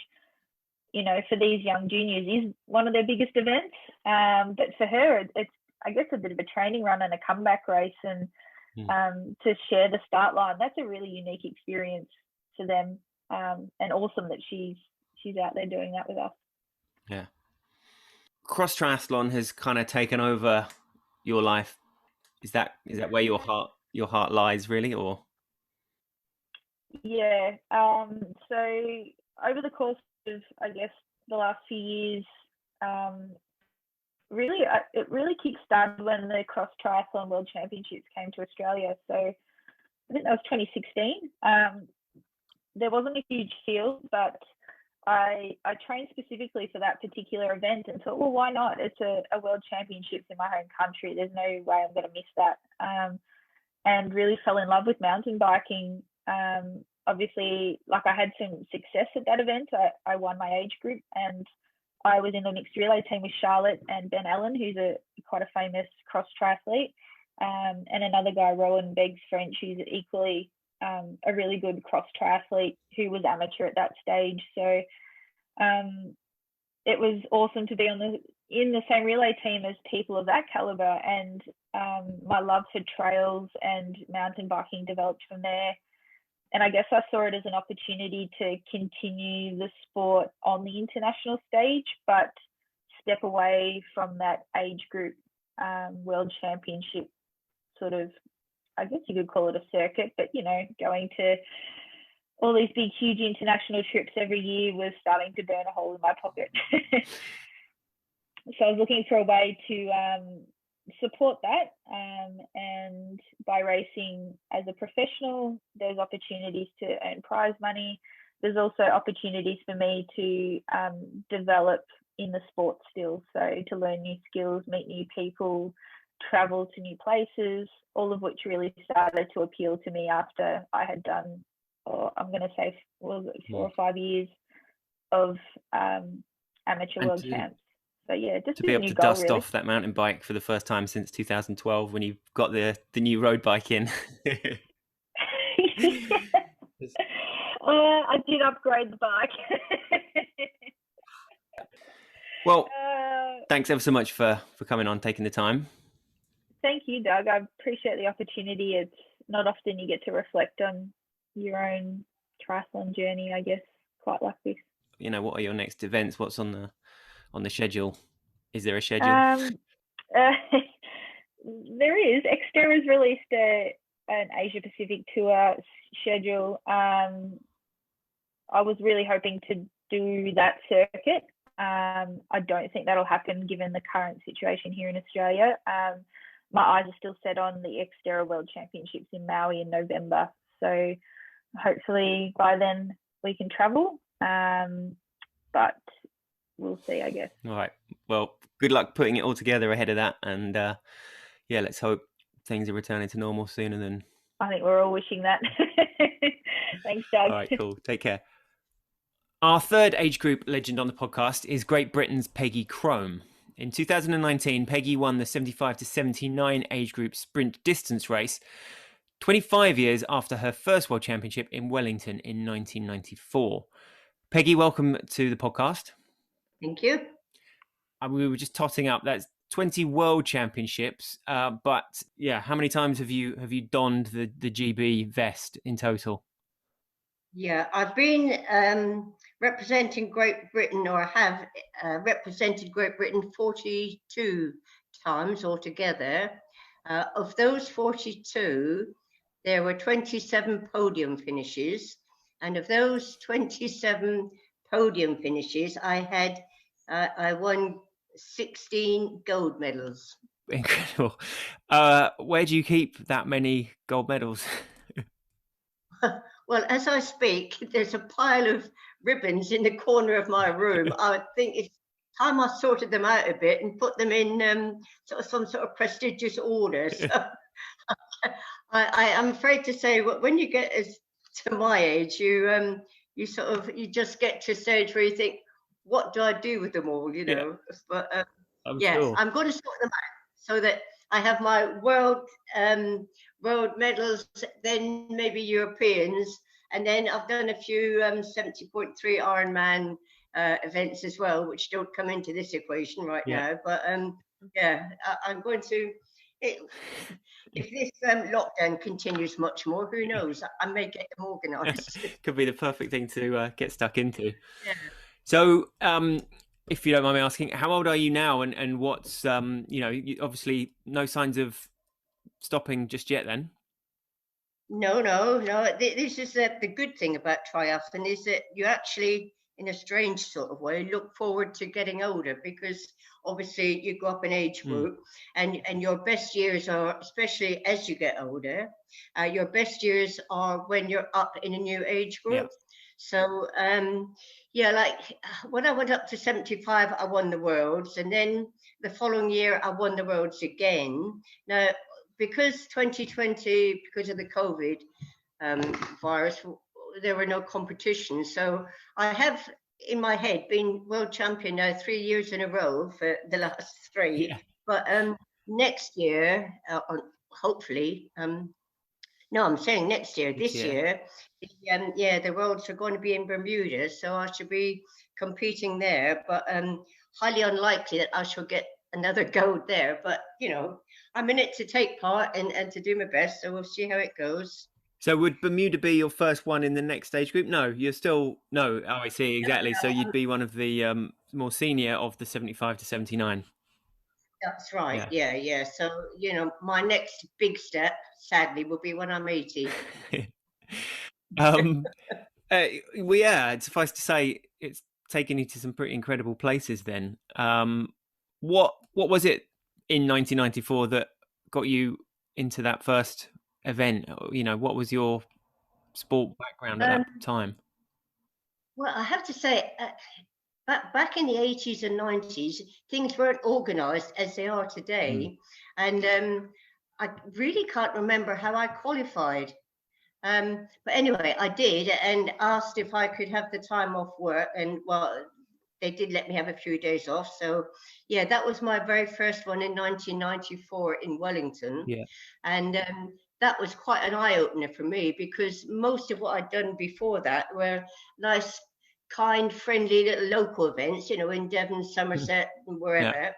you know, for these young juniors is one of their biggest events. But for her, it's, I guess, a bit of a training run and a comeback race, and to share the start line, that's a really unique experience for them. And awesome that she's out there doing that with us. Yeah. Cross triathlon has kind of taken over your life. Is that where your heart lies, really, or? Yeah. So over the course of, I guess, the last few years, it really kick-started when the Cross Triathlon World Championships came to Australia. So I think that was 2016. there wasn't a huge field, but I trained specifically for that particular event and thought, well, why not? It's a world championships in my home country. There's no way I'm going to miss that. And really fell in love with mountain biking. Obviously, like I had some success at that event. I won my age group, and I was in the mixed relay team with Charlotte and Ben Allen, who's quite a famous cross triathlete, and another guy, Rowan Beggs French, who's equally a really good cross triathlete who was amateur at that stage. So it was awesome to be in the same relay team as people of that caliber, and my love for trails and mountain biking developed from there. And I guess I saw it as an opportunity to continue the sport on the international stage, but step away from that age group world championship sort of, I guess you could call it a circuit, but, you know, going to all these big, huge international trips every year was starting to burn a hole in my pocket. So I was looking for a way to support that, and by racing as a professional, there's opportunities to earn prize money. There's also opportunities for me to develop in the sport still, so to learn new skills, meet new people, travel to new places, all of which really started to appeal to me after I had done, I'm going to say, 4 or 5 years of amateur world champs. So yeah, just to be able to goal, dust really. off that mountain bike for the first time since 2012 when you got the new road bike in. I did upgrade the bike. Well, thanks ever so much for coming on, taking the time. Thank you, Doug. I appreciate the opportunity. It's not often you get to reflect on your own triathlon journey, I guess, quite like this. You know, what are your next events? What's on the schedule? Is there a schedule? There is. Xterra's released an Asia Pacific tour schedule. I was really hoping to do that circuit. I don't think that'll happen given the current situation here in Australia. My eyes are still set on the Xterra World Championships in Maui in November. So hopefully by then we can travel. But we'll see, I guess. All right. Well, good luck putting it all together ahead of that. And yeah, let's hope things are returning to normal sooner than... I think we're all wishing that. Thanks, Doug. All right, cool. Take care. Our third age group legend on the podcast is Great Britain's Peggy Crome. In 2019, Peggy won the 75 to 79 age group sprint distance race, 25 years after her first World Championship in Wellington in 1994. Peggy, welcome to the podcast. Thank you. We were just totting up, that's 20 World Championships, but yeah, how many times have you donned the GB vest in total? Yeah, I've been representing Great Britain, or have represented Great Britain 42 times altogether. Of those 42, there were 27 podium finishes, and of those 27 podium finishes, I won 16 gold medals. Incredible. Where do you keep that many gold medals? Well, as I speak, there's a pile of ribbons in the corner of my room. I think it's time I sorted them out a bit and put them in some sort of prestigious order. So I am afraid to say, when you get to my age, you just get to a stage where you think, what do I do with them all? You know, yeah. But sure. I'm going to sort them out so that I have my world medals, then maybe Europeans, and then I've done a few 70.3 Ironman events as well, which don't come into this equation right now. But I'm going to. If this lockdown continues much more, who knows? I may get them organised. Could be the perfect thing to get stuck into. Yeah. So, if you don't mind me asking, how old are you now, and what's obviously no signs of stopping just yet then? No. This is the good thing about triathlon, is that you actually, in a strange sort of way, look forward to getting older, because obviously you go up in age group, and your best years are, especially as you get older, your best years are when you're up in a new age group. So yeah, like when I went up to 75, I won the worlds, and then the following year I won the worlds again. Now, because 2020, because of the COVID virus, there were no competitions. So I have in my head been world champion now 3 years in a row for the last three. Yeah. But next year, hopefully, no, I'm saying next year, this year, yeah, the worlds are going to be in Bermuda, so I should be competing there. But highly unlikely that I shall get another gold there. But you know, I'm in it to take part and to do my best. So we'll see how it goes. So would Bermuda be your first one in the next age group? No, you're still no. Oh, I see, exactly. So you'd be one of the more senior of the 75 to 79. That's right. Yeah. So you know, my next big step, sadly, will be when I'm 80. Well, yeah. Suffice to say, it's taken you to some pretty incredible places. Then, what was it in 1994 that got you into that first event? You know, what was your sport background at that time? Well, I have to say, back in the 80s and 90s, things weren't organised as they are today. And I really can't remember how I qualified. But anyway, I did, and asked if I could have the time off work. And well, they did let me have a few days off. So yeah, that was my very first one in 1994 in Wellington. Yeah. And that was quite an eye-opener for me, because most of what I'd done before that were nice, kind, friendly little local events, you know, in Devon, Somerset, and wherever.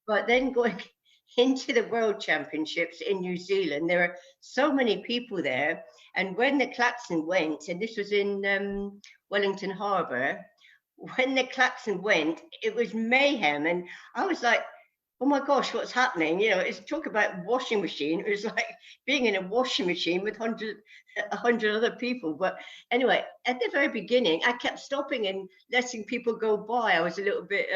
But then going into the World Championships in New Zealand, there were so many people there. And when the klaxon went, and this was in Wellington Harbour, when the klaxon went, it was mayhem. And I was like, oh my gosh, what's happening? You know, it's talk about washing machine. It was like being in a washing machine with 100 other people. But anyway, at the very beginning, I kept stopping and letting people go by. I was a little bit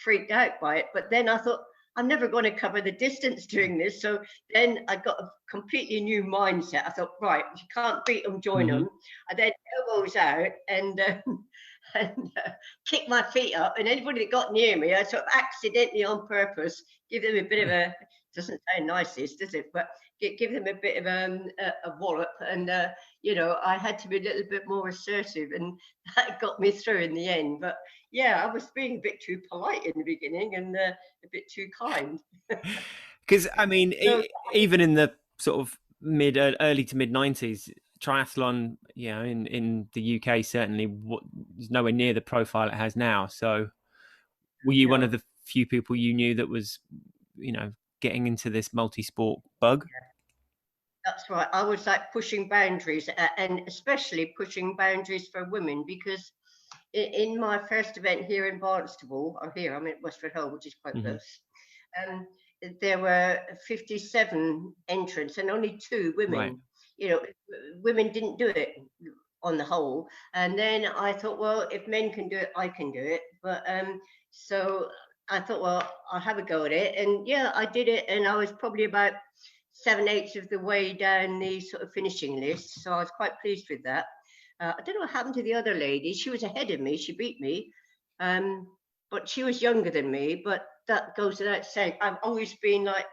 freaked out by it. But then I thought, I'm never going to cover the distance doing this. So then I got a completely new mindset. I thought, right, you can't beat them, join them. I then elbows out and kick my feet up, and anybody that got near me, I sort of accidentally on purpose give them a bit of a, doesn't sound nice this, does it, but give them a bit of a wallop. And you know, I had to be a little bit more assertive, and that got me through in the end. But yeah, I was being a bit too polite in the beginning and a bit too kind. Because I mean, even in the sort of early to mid 90s, triathlon, you know, in the UK certainly is nowhere near the profile it has now. So were you one of the few people you knew that was, you know, getting into this multi-sport bug? That's right. I was like pushing boundaries, and especially pushing boundaries for women, because in my first event here in Barnstable, or here, I'm at Westford Hill, which is quite close, there were 57 entrants and only 2 women. Right. You know, women didn't do it on the whole. And then I thought, well, if men can do it, I can do it. But so I thought, well, I'll have a go at it. And yeah, I did it. And I was probably about 7/8 of the way down the sort of finishing list. So I was quite pleased with that. I don't know what happened to the other lady. She was ahead of me. She beat me. But she was younger than me. But that goes without saying. I've always been like,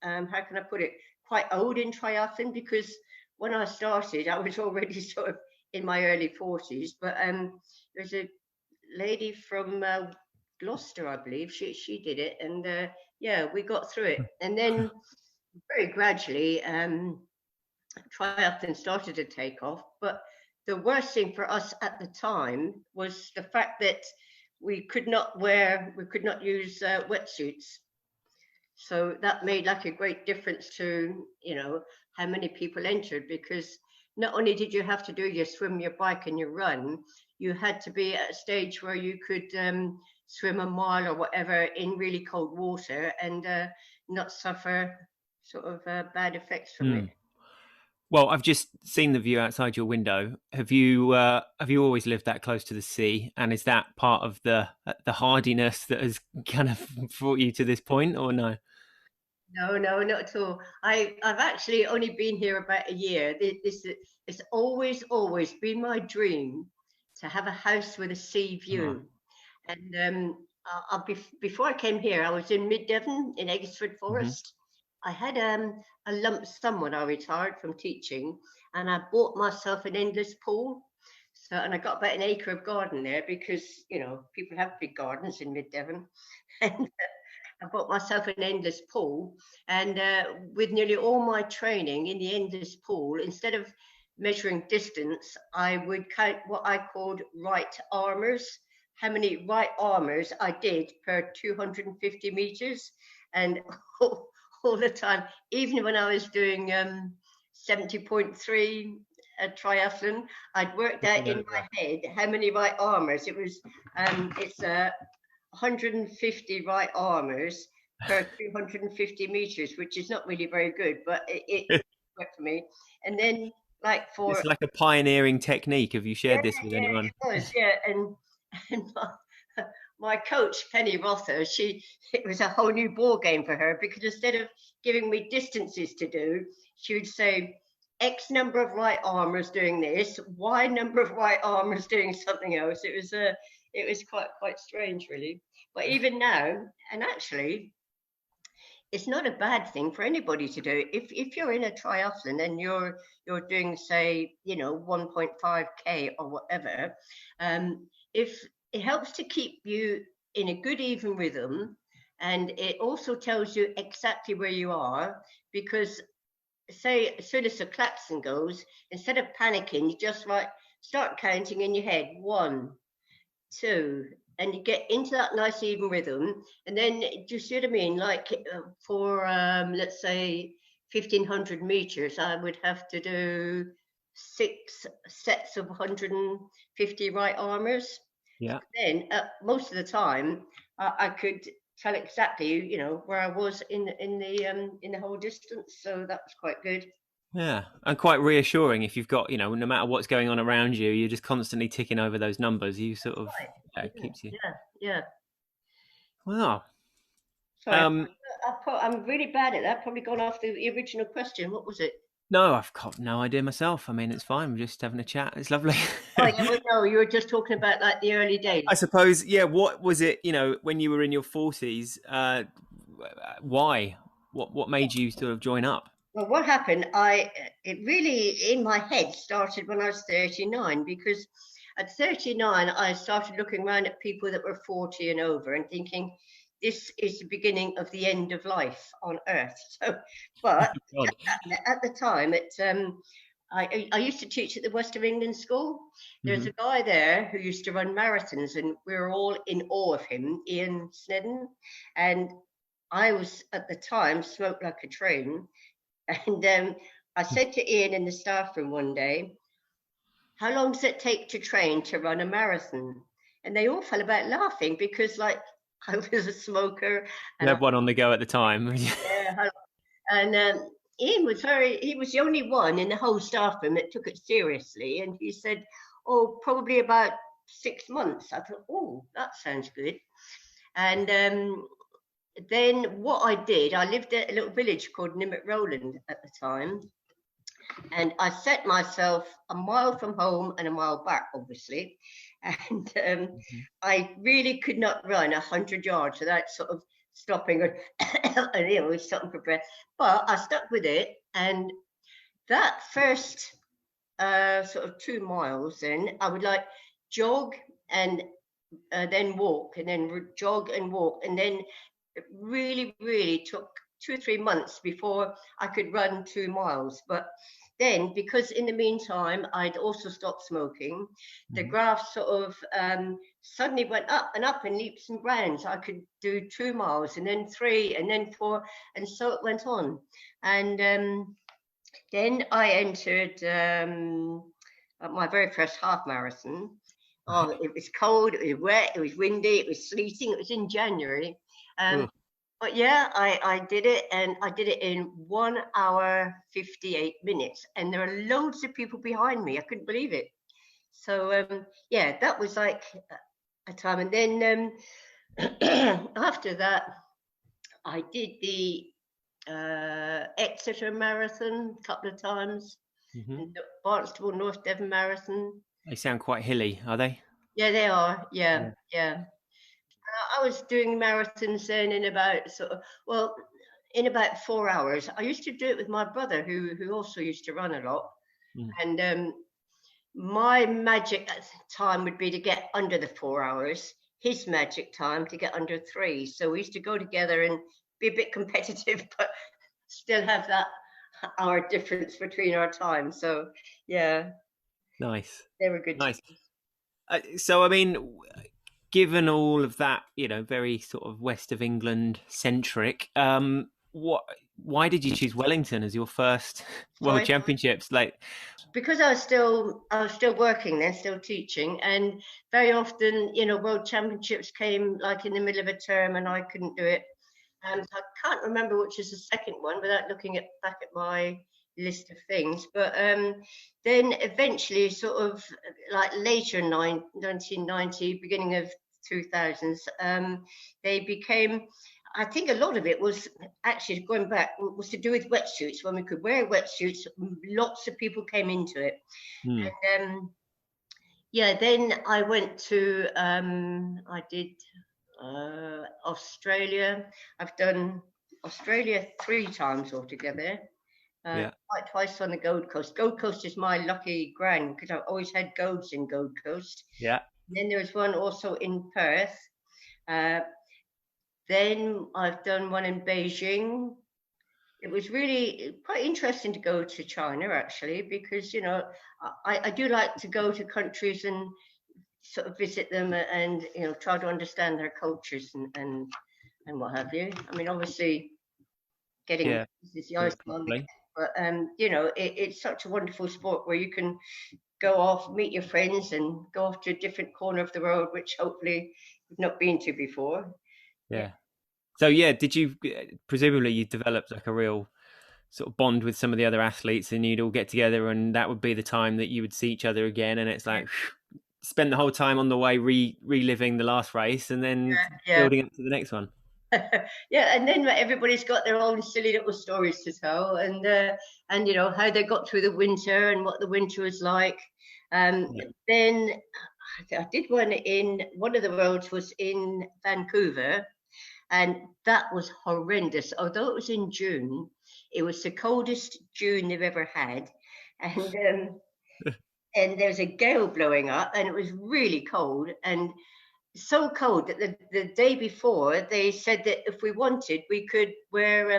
how can I put it, quite old in triathlon, because when I started, I was already sort of in my early 40s. But there's a lady from Gloucester, I believe. She did it, and yeah, we got through it. And then very gradually, triathlon started to take off. But the worst thing for us at the time was the fact that we could not use wetsuits. So that made like a great difference to, you know, how many people entered, because not only did you have to do your swim, your bike and your run, you had to be at a stage where you could swim a mile or whatever in really cold water and not suffer sort of bad effects from it. Well, I've just seen the view outside your window. Have you always lived that close to the sea? And is that part of the hardiness that has kind of brought you to this point, or no? No, no, not at all. I've actually only been here about a year. It's always been my dream to have a house with a sea Oh. view. And before I came here, I was in Mid Devon in Eggesford Hmm. Forest. I had a lump sum when I retired from teaching, and I bought myself an endless pool. So, and I got about an acre of garden there because people have big gardens in Mid Devon. And I bought myself an endless pool, and with nearly all my training in the endless pool, instead of measuring distance, I would count what I called right armors, how many right armors I did per 250 meters, and all the time, even when I was doing 70.3 triathlon, I'd worked out in my head how many right armors. It's 150 right armors per 250 meters, which is not really very good, but it worked for me. And then, like It's for like a pioneering technique. Have you yeah, shared this with yeah, anyone? it was, yeah, and my coach Penny Rother, it was a whole new ball game for her because instead of giving me distances to do, she would say X number of right armors doing this, Y number of right armors doing something else. It was quite strange, really. But even now, and actually, it's not a bad thing for anybody to do. If you're in a triathlon and you're doing, say, 1.5K or whatever, if it helps to keep you in a good even rhythm, and it also tells you exactly where you are, because say as soon as the klaxon goes, instead of panicking, you just start counting in your head, 1, 2, and you get into that nice even rhythm. And then, do you see what I mean? Like for let's say 1500 meters, I would have to do 6 sets of 150 right armors. Yeah. Then most of the time, I could tell exactly, where I was in the whole distance. So that was quite good. Yeah, and quite reassuring if you've got, no matter what's going on around you, you're just constantly ticking over those numbers. You sort of, Right. it Yeah, keeps you. yeah, yeah. Wow. Sorry, Um, I'm really bad at that. Probably gone off the original question. What was it? no, I've got no idea myself. I mean, it's fine. We're just having a chat. It's lovely. Oh yeah, well, no, you were just talking about like the early days. I suppose, yeah. What was it? When you were in your 40s, why? What made you sort of join up? Well, what happened? It really in my head started when I was 39, because at 39 I started looking around at people that were 40 and over and thinking, this is the beginning of the end of life on Earth. So, but God. at the time, I used to teach at the West of England School. There's Hmm. a guy there who used to run marathons, and we were all in awe of him, Ian Snedden. And I was at the time smoked like a train, and I said to Ian in the staff room one day, "How long does it take to train to run a marathon?" And they all fell about laughing because, like, I was a smoker, You and had one on the go at the time. yeah, and Ian he was the only one in the whole staff room that took it seriously. And he said, "Oh, probably about 6 months." I thought, "Oh, that sounds good." And then what I did, I lived at a little village called Nimmet Rowland at the time. And I set myself a mile from home and a mile back, obviously. And I really could not run 100 yards without sort of stopping and stopping for breath. But I stuck with it. And that first sort of 2 miles, then I would like jog and then walk, and then jog and walk. And then it really took 2 or 3 months before I could run 2 miles. But then, because in the meantime I'd also stopped smoking, the graph sort of suddenly went up and up in leaps and bounds. I could do 2 miles, and then 3, and then 4, and so it went on. And then I entered my very first half marathon. Oh, it was cold, it was wet, it was windy, it was sleeting. It was in January. Ugh. But yeah, I did it, and I did it in 1 hour 58 minutes, and there are loads of people behind me. I couldn't believe it. So yeah, that was like a time. And then after that, I did the Exeter Marathon a couple of times, and the Barnstable North Devon Marathon. They sound quite hilly, are they? Yeah, they are. Yeah, yeah. I was doing marathons then in about in about 4 hours. I used to do it with my brother, who also used to run a lot, and my magic time would be to get under the 4 hours. His magic time to get under 3. So we used to go together and be a bit competitive, but still have that hour difference between our times. So yeah, Nice. they were good. Nice. So I mean, given all of that, very sort of west of England centric, why did you choose Wellington as your first World Championships? Like, because I was still working then, still teaching, and very often, World Championships came like in the middle of a term, and I couldn't do it. And I can't remember which is the second one without looking back at my list of things. But then eventually, sort of like later 1990, beginning of 2000s, they became. I think a lot of it was actually going back was to do with wetsuits. When we could wear wetsuits, lots of people came into it. And yeah, then I went to I did Australia. I've done Australia 3 times altogether. Twice on the Gold Coast. Gold Coast is my lucky ground because I've always had golds in Gold Coast. Yeah. And then there was one also in Perth. Then I've done one in Beijing. It was really quite interesting to go to China, actually, because, I do like to go to countries and sort of visit them and, try to understand their cultures and what have you. I mean, obviously, getting this is the ice on the but, it's such a wonderful sport where you can go off, meet your friends and go off to a different corner of the world, which hopefully you've not been to before. Yeah. So did you presumably you developed like a real sort of bond with some of the other athletes, and you'd all get together, and that would be the time that you would see each other again, and it's like spend the whole time on the way reliving the last race, and then building up to the next one. Yeah, and then everybody's got their own silly little stories to tell, and how they got through the winter and what the winter was like. Then I did one of the worlds was in Vancouver. And that was horrendous. Although it was in June, it was the coldest June they've ever had. And and there was a gale blowing up, and it was really cold. And so cold that the day before they said that if we wanted, we could wear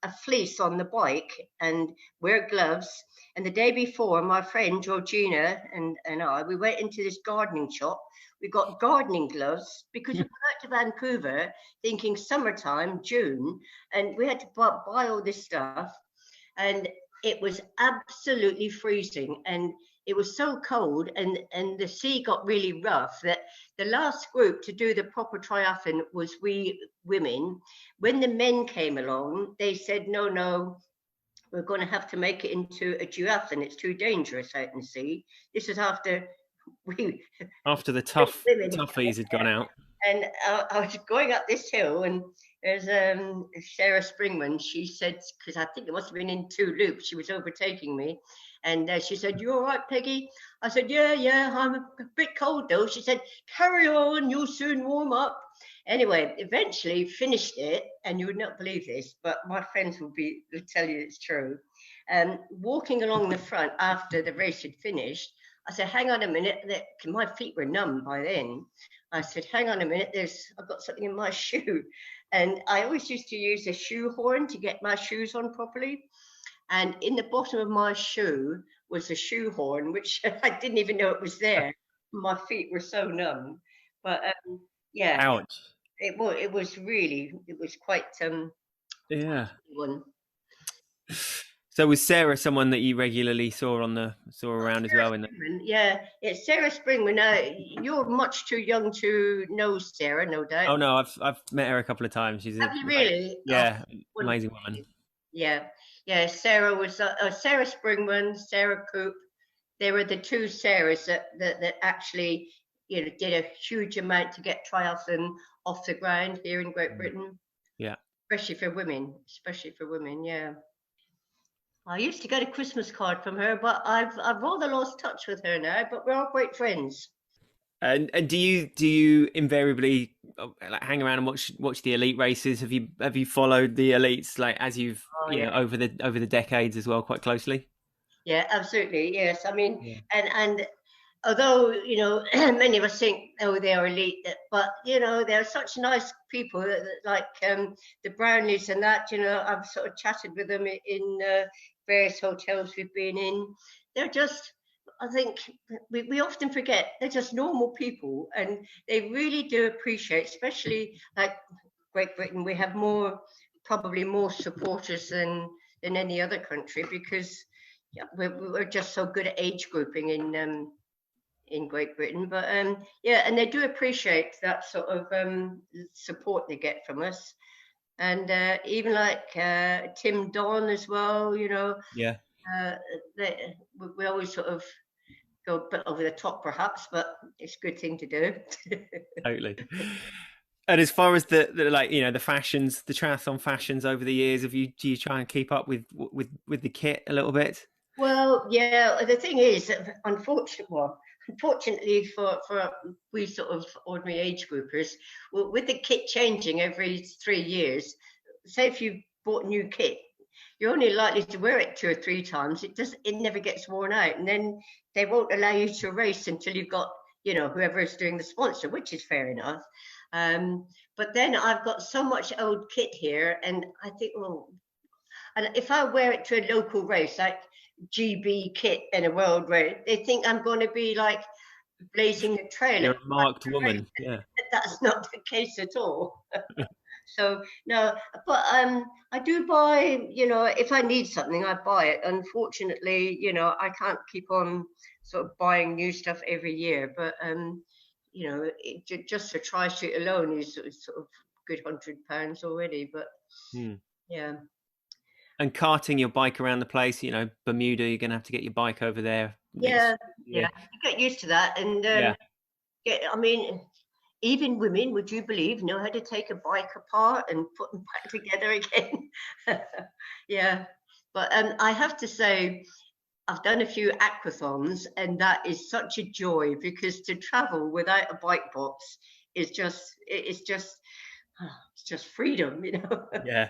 a fleece on the bike and wear gloves. And the day before, my friend Georgina and I, we went into this gardening shop. We got gardening gloves because we went out to Vancouver thinking summertime, June, and we had to buy all this stuff. And it was absolutely freezing, and it was so cold, and the sea got really rough that the last group to do the proper triathlon was we women. When the men came along, they said, no, we're going to have to make it into a duathlon. It's too dangerous out in the sea. This is after the toughies had gone out. And I was going up this hill, and there's Sarah Springman. She said, because I think it must have been in 2 loops, she was overtaking me. And she said, "You all right, Peggy?" I said, yeah, I'm a bit cold though. She said, "Carry on, you'll soon warm up." Anyway, eventually finished it, and you would not believe this, but my friends will tell you it's true. Walking along the front after the race had finished, I said, "Hang on a minute," my feet were numb by then. I said, "Hang on a minute, I've got something in my shoe." And I always used to use a shoe horn to get my shoes on properly. And in the bottom of my shoe was a shoe horn, which I didn't even know it was there. My feet were so numb. But yeah, ouch. It was quite yeah. one. So was Sarah someone that you regularly saw around as Sarah well? Springman, yeah, it's Sarah Springman. Now, you're much too young to know Sarah, no doubt. Oh no, I've met her a couple of times. She's Have you really? Oh, amazing woman. yeah, yeah. Sarah was Sarah Springman, Sarah Coop. They were the two Sarahs that actually, did a huge amount to get triathlon off the ground here in Great Britain. Yeah, especially for women. Especially for women, yeah. I used to get a Christmas card from her, but I've rather lost touch with her now. But we're all great friends. and do you invariably like hang around and watch the elite races? Have you followed the elites like as you've Yeah. over the decades as well quite closely? Yeah, absolutely. Yes. I mean, Yeah. and although, many of us think, oh, they are elite, but, they're such nice people like the Brownleys and that, I've sort of chatted with them in various hotels we've been in. They're just, I think we often forget they're just normal people, and they really do appreciate, especially like Great Britain, we have probably more supporters than any other country, because we're just so good at age grouping in Great Britain. But yeah, and they do appreciate that sort of support they get from us. And even like Tim Don as well, Yeah, we always sort of go a bit over the top perhaps, but it's a good thing to do. totally. And as far as the like the fashions, the triathlon fashions over the years, do you try and keep up with the kit a little bit? Well, yeah, the thing is, unfortunately for we sort of ordinary age groupers, with the kit changing every 3 years, say if you bought new kit, you're only likely to wear it 2 or 3 times. It never gets worn out, and then they won't allow you to race until you've got, whoever is doing the sponsor, which is fair enough. But then I've got so much old kit here, and I think, well, and if I wear it to a local race, like GB kit in a world race, they think I'm going to be like blazing the trail. You're a marked woman. Yeah. That's not the case at all. So no, but I do buy, if I need something, I buy it. Unfortunately, I can't keep on sort of buying new stuff every year, but just a tri-suit alone is sort of good £100 already. But yeah. And carting your bike around the place, Bermuda, you're going to have to get your bike over there. Yeah. You get used to that, and I mean, even women, would you believe, know how to take a bike apart and put them back together again. Yeah, but I have to say, I've done a few aquathons, and that is such a joy, because to travel without a bike box is it's just freedom, Yeah.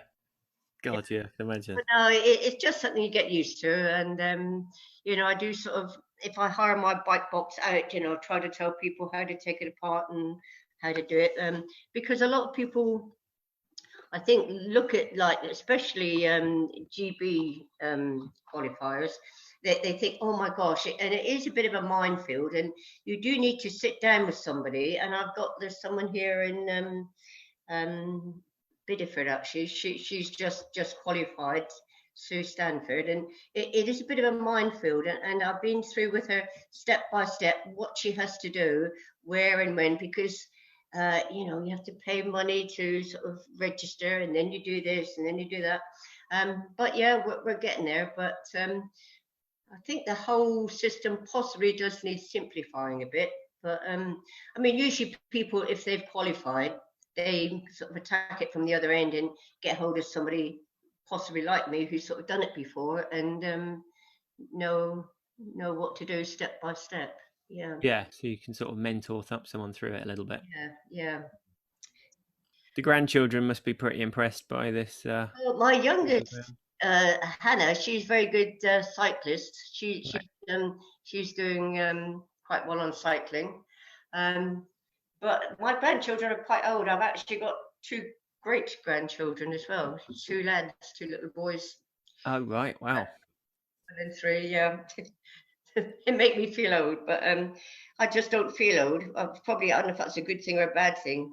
God, yeah, I can imagine. But no, it's just something you get used to, and I do sort of, if I hire my bike box out, try to tell people how to take it apart and how to do it, because a lot of people, I think, look at, like, especially GB qualifiers, they think, oh my gosh, and it is a bit of a minefield, and you do need to sit down with somebody. And there's someone here in Bideford, actually. She's just qualified, Sue Stanford, and it is a bit of a minefield, and I've been through with her step by step what she has to do, where and when, because you have to pay money to sort of register, and then you do this and then you do that. But yeah, we're getting there. But I think the whole system possibly does need simplifying a bit. But I mean, usually people, if they've qualified, they sort of attack it from the other end and get hold of somebody possibly like me who's sort of done it before and know what to do step by step. Yeah, so you can sort of mentor someone through it a little bit. Yeah. The grandchildren must be pretty impressed by this. Well, my youngest, Hannah, she's a very good cyclist. She's doing quite well on cycling. But my grandchildren are quite old. I've actually got 2 great grandchildren as well. 2 lads, 2 little boys. Oh, right. Wow. And then 3, yeah. It make me feel old, but I just don't feel old. I don't know if that's a good thing or a bad thing.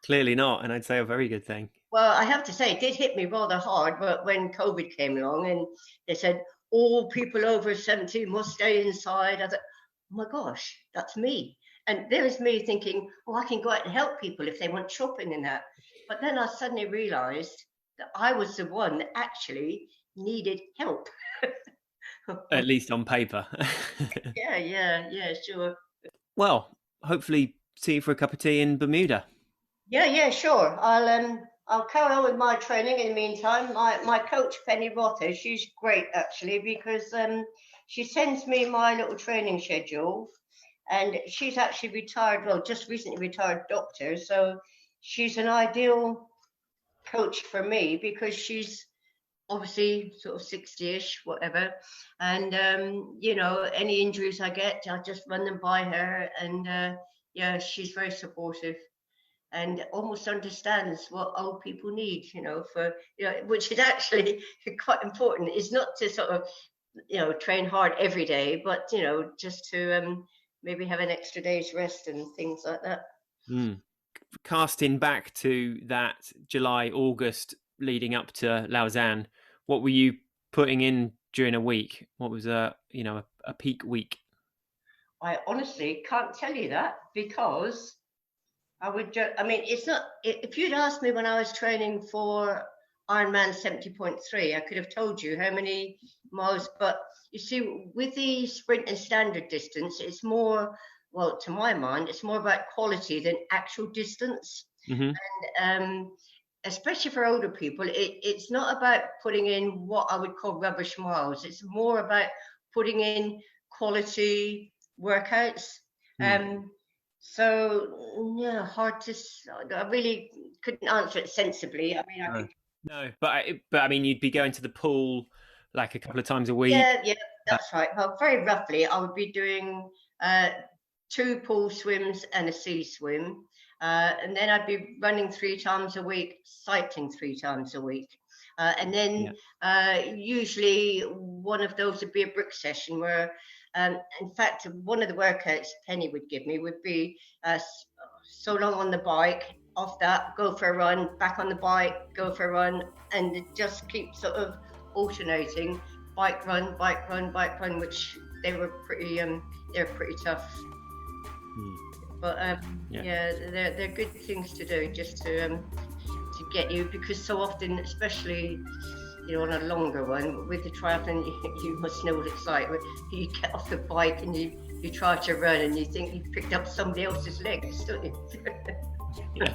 Clearly not, and I'd say a very good thing. Well, I have to say, it did hit me rather hard, but when COVID came along and they said all people over 70 must stay inside, I thought, oh my gosh, that's me. And there was me thinking, oh, I can go out and help people if they want shopping and that. But then I suddenly realized that I was the one that actually needed help. At least on paper. Yeah, sure. Well, hopefully see you for a cup of tea in Bermuda. Yeah, sure. I'll carry on with my training in the meantime. My coach Penny Rotter, she's great actually because she sends me my little training schedule, and she's actually retired. Well, just recently retired doctor, so she's an ideal coach for me because she's obviously sort of 60ish, whatever, and any injuries I get, I just run them by her, and yeah, she's very supportive and almost understands what old people need, which is actually quite important. It's not to sort of, train hard every day, but, just to maybe have an extra day's rest and things like that. Casting back to that July, August leading up to Lausanne, what were you putting in during a week? What was a peak week? I honestly can't tell you that because it's not, if you'd asked me when I was training for Ironman 70.3, I could have told you how many miles, but you see, with the sprint and standard distance, it's more, well, to my mind, it's more about quality than actual distance. Mm-hmm. And especially for older people, it's not about putting in what I would call rubbish miles. It's more about putting in quality workouts. So yeah, hard to. I really couldn't answer it sensibly. I mean, I could. No, but I mean, you'd be going to the pool like a couple of times a week. Yeah, that's right. Well, very roughly, I would be doing 2 pool swims and a sea swim, and then I'd be running 3 times a week, cycling 3 times a week, and then usually one of those would be a brick session where. In fact, one of the workouts Penny would give me would be so long on the bike, off that, go for a run, back on the bike, go for a run, and it just keep sort of alternating, bike run, which they were pretty tough. But they're good things to do just to get you, because so often, especially on a longer one with the triathlon, you must know what it's like. You get off the bike and you try to run and you think you've picked up somebody else's legs, don't you?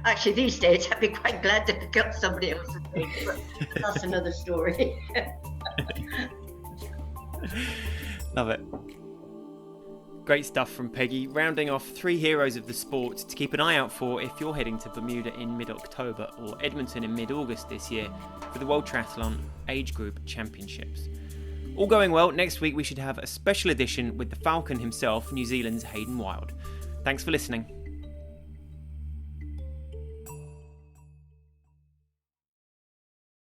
Actually, these days I'd be quite glad to pick up somebody else's legs, but that's another story. Love it. Great stuff from Peggy, rounding off 3 heroes of the sport to keep an eye out for if you're heading to Bermuda in mid-October or Edmonton in mid-August this year for the World Triathlon Age Group Championships. All going well, next week we should have a special edition with the Falcon himself, New Zealand's Hayden Wilde. Thanks for listening.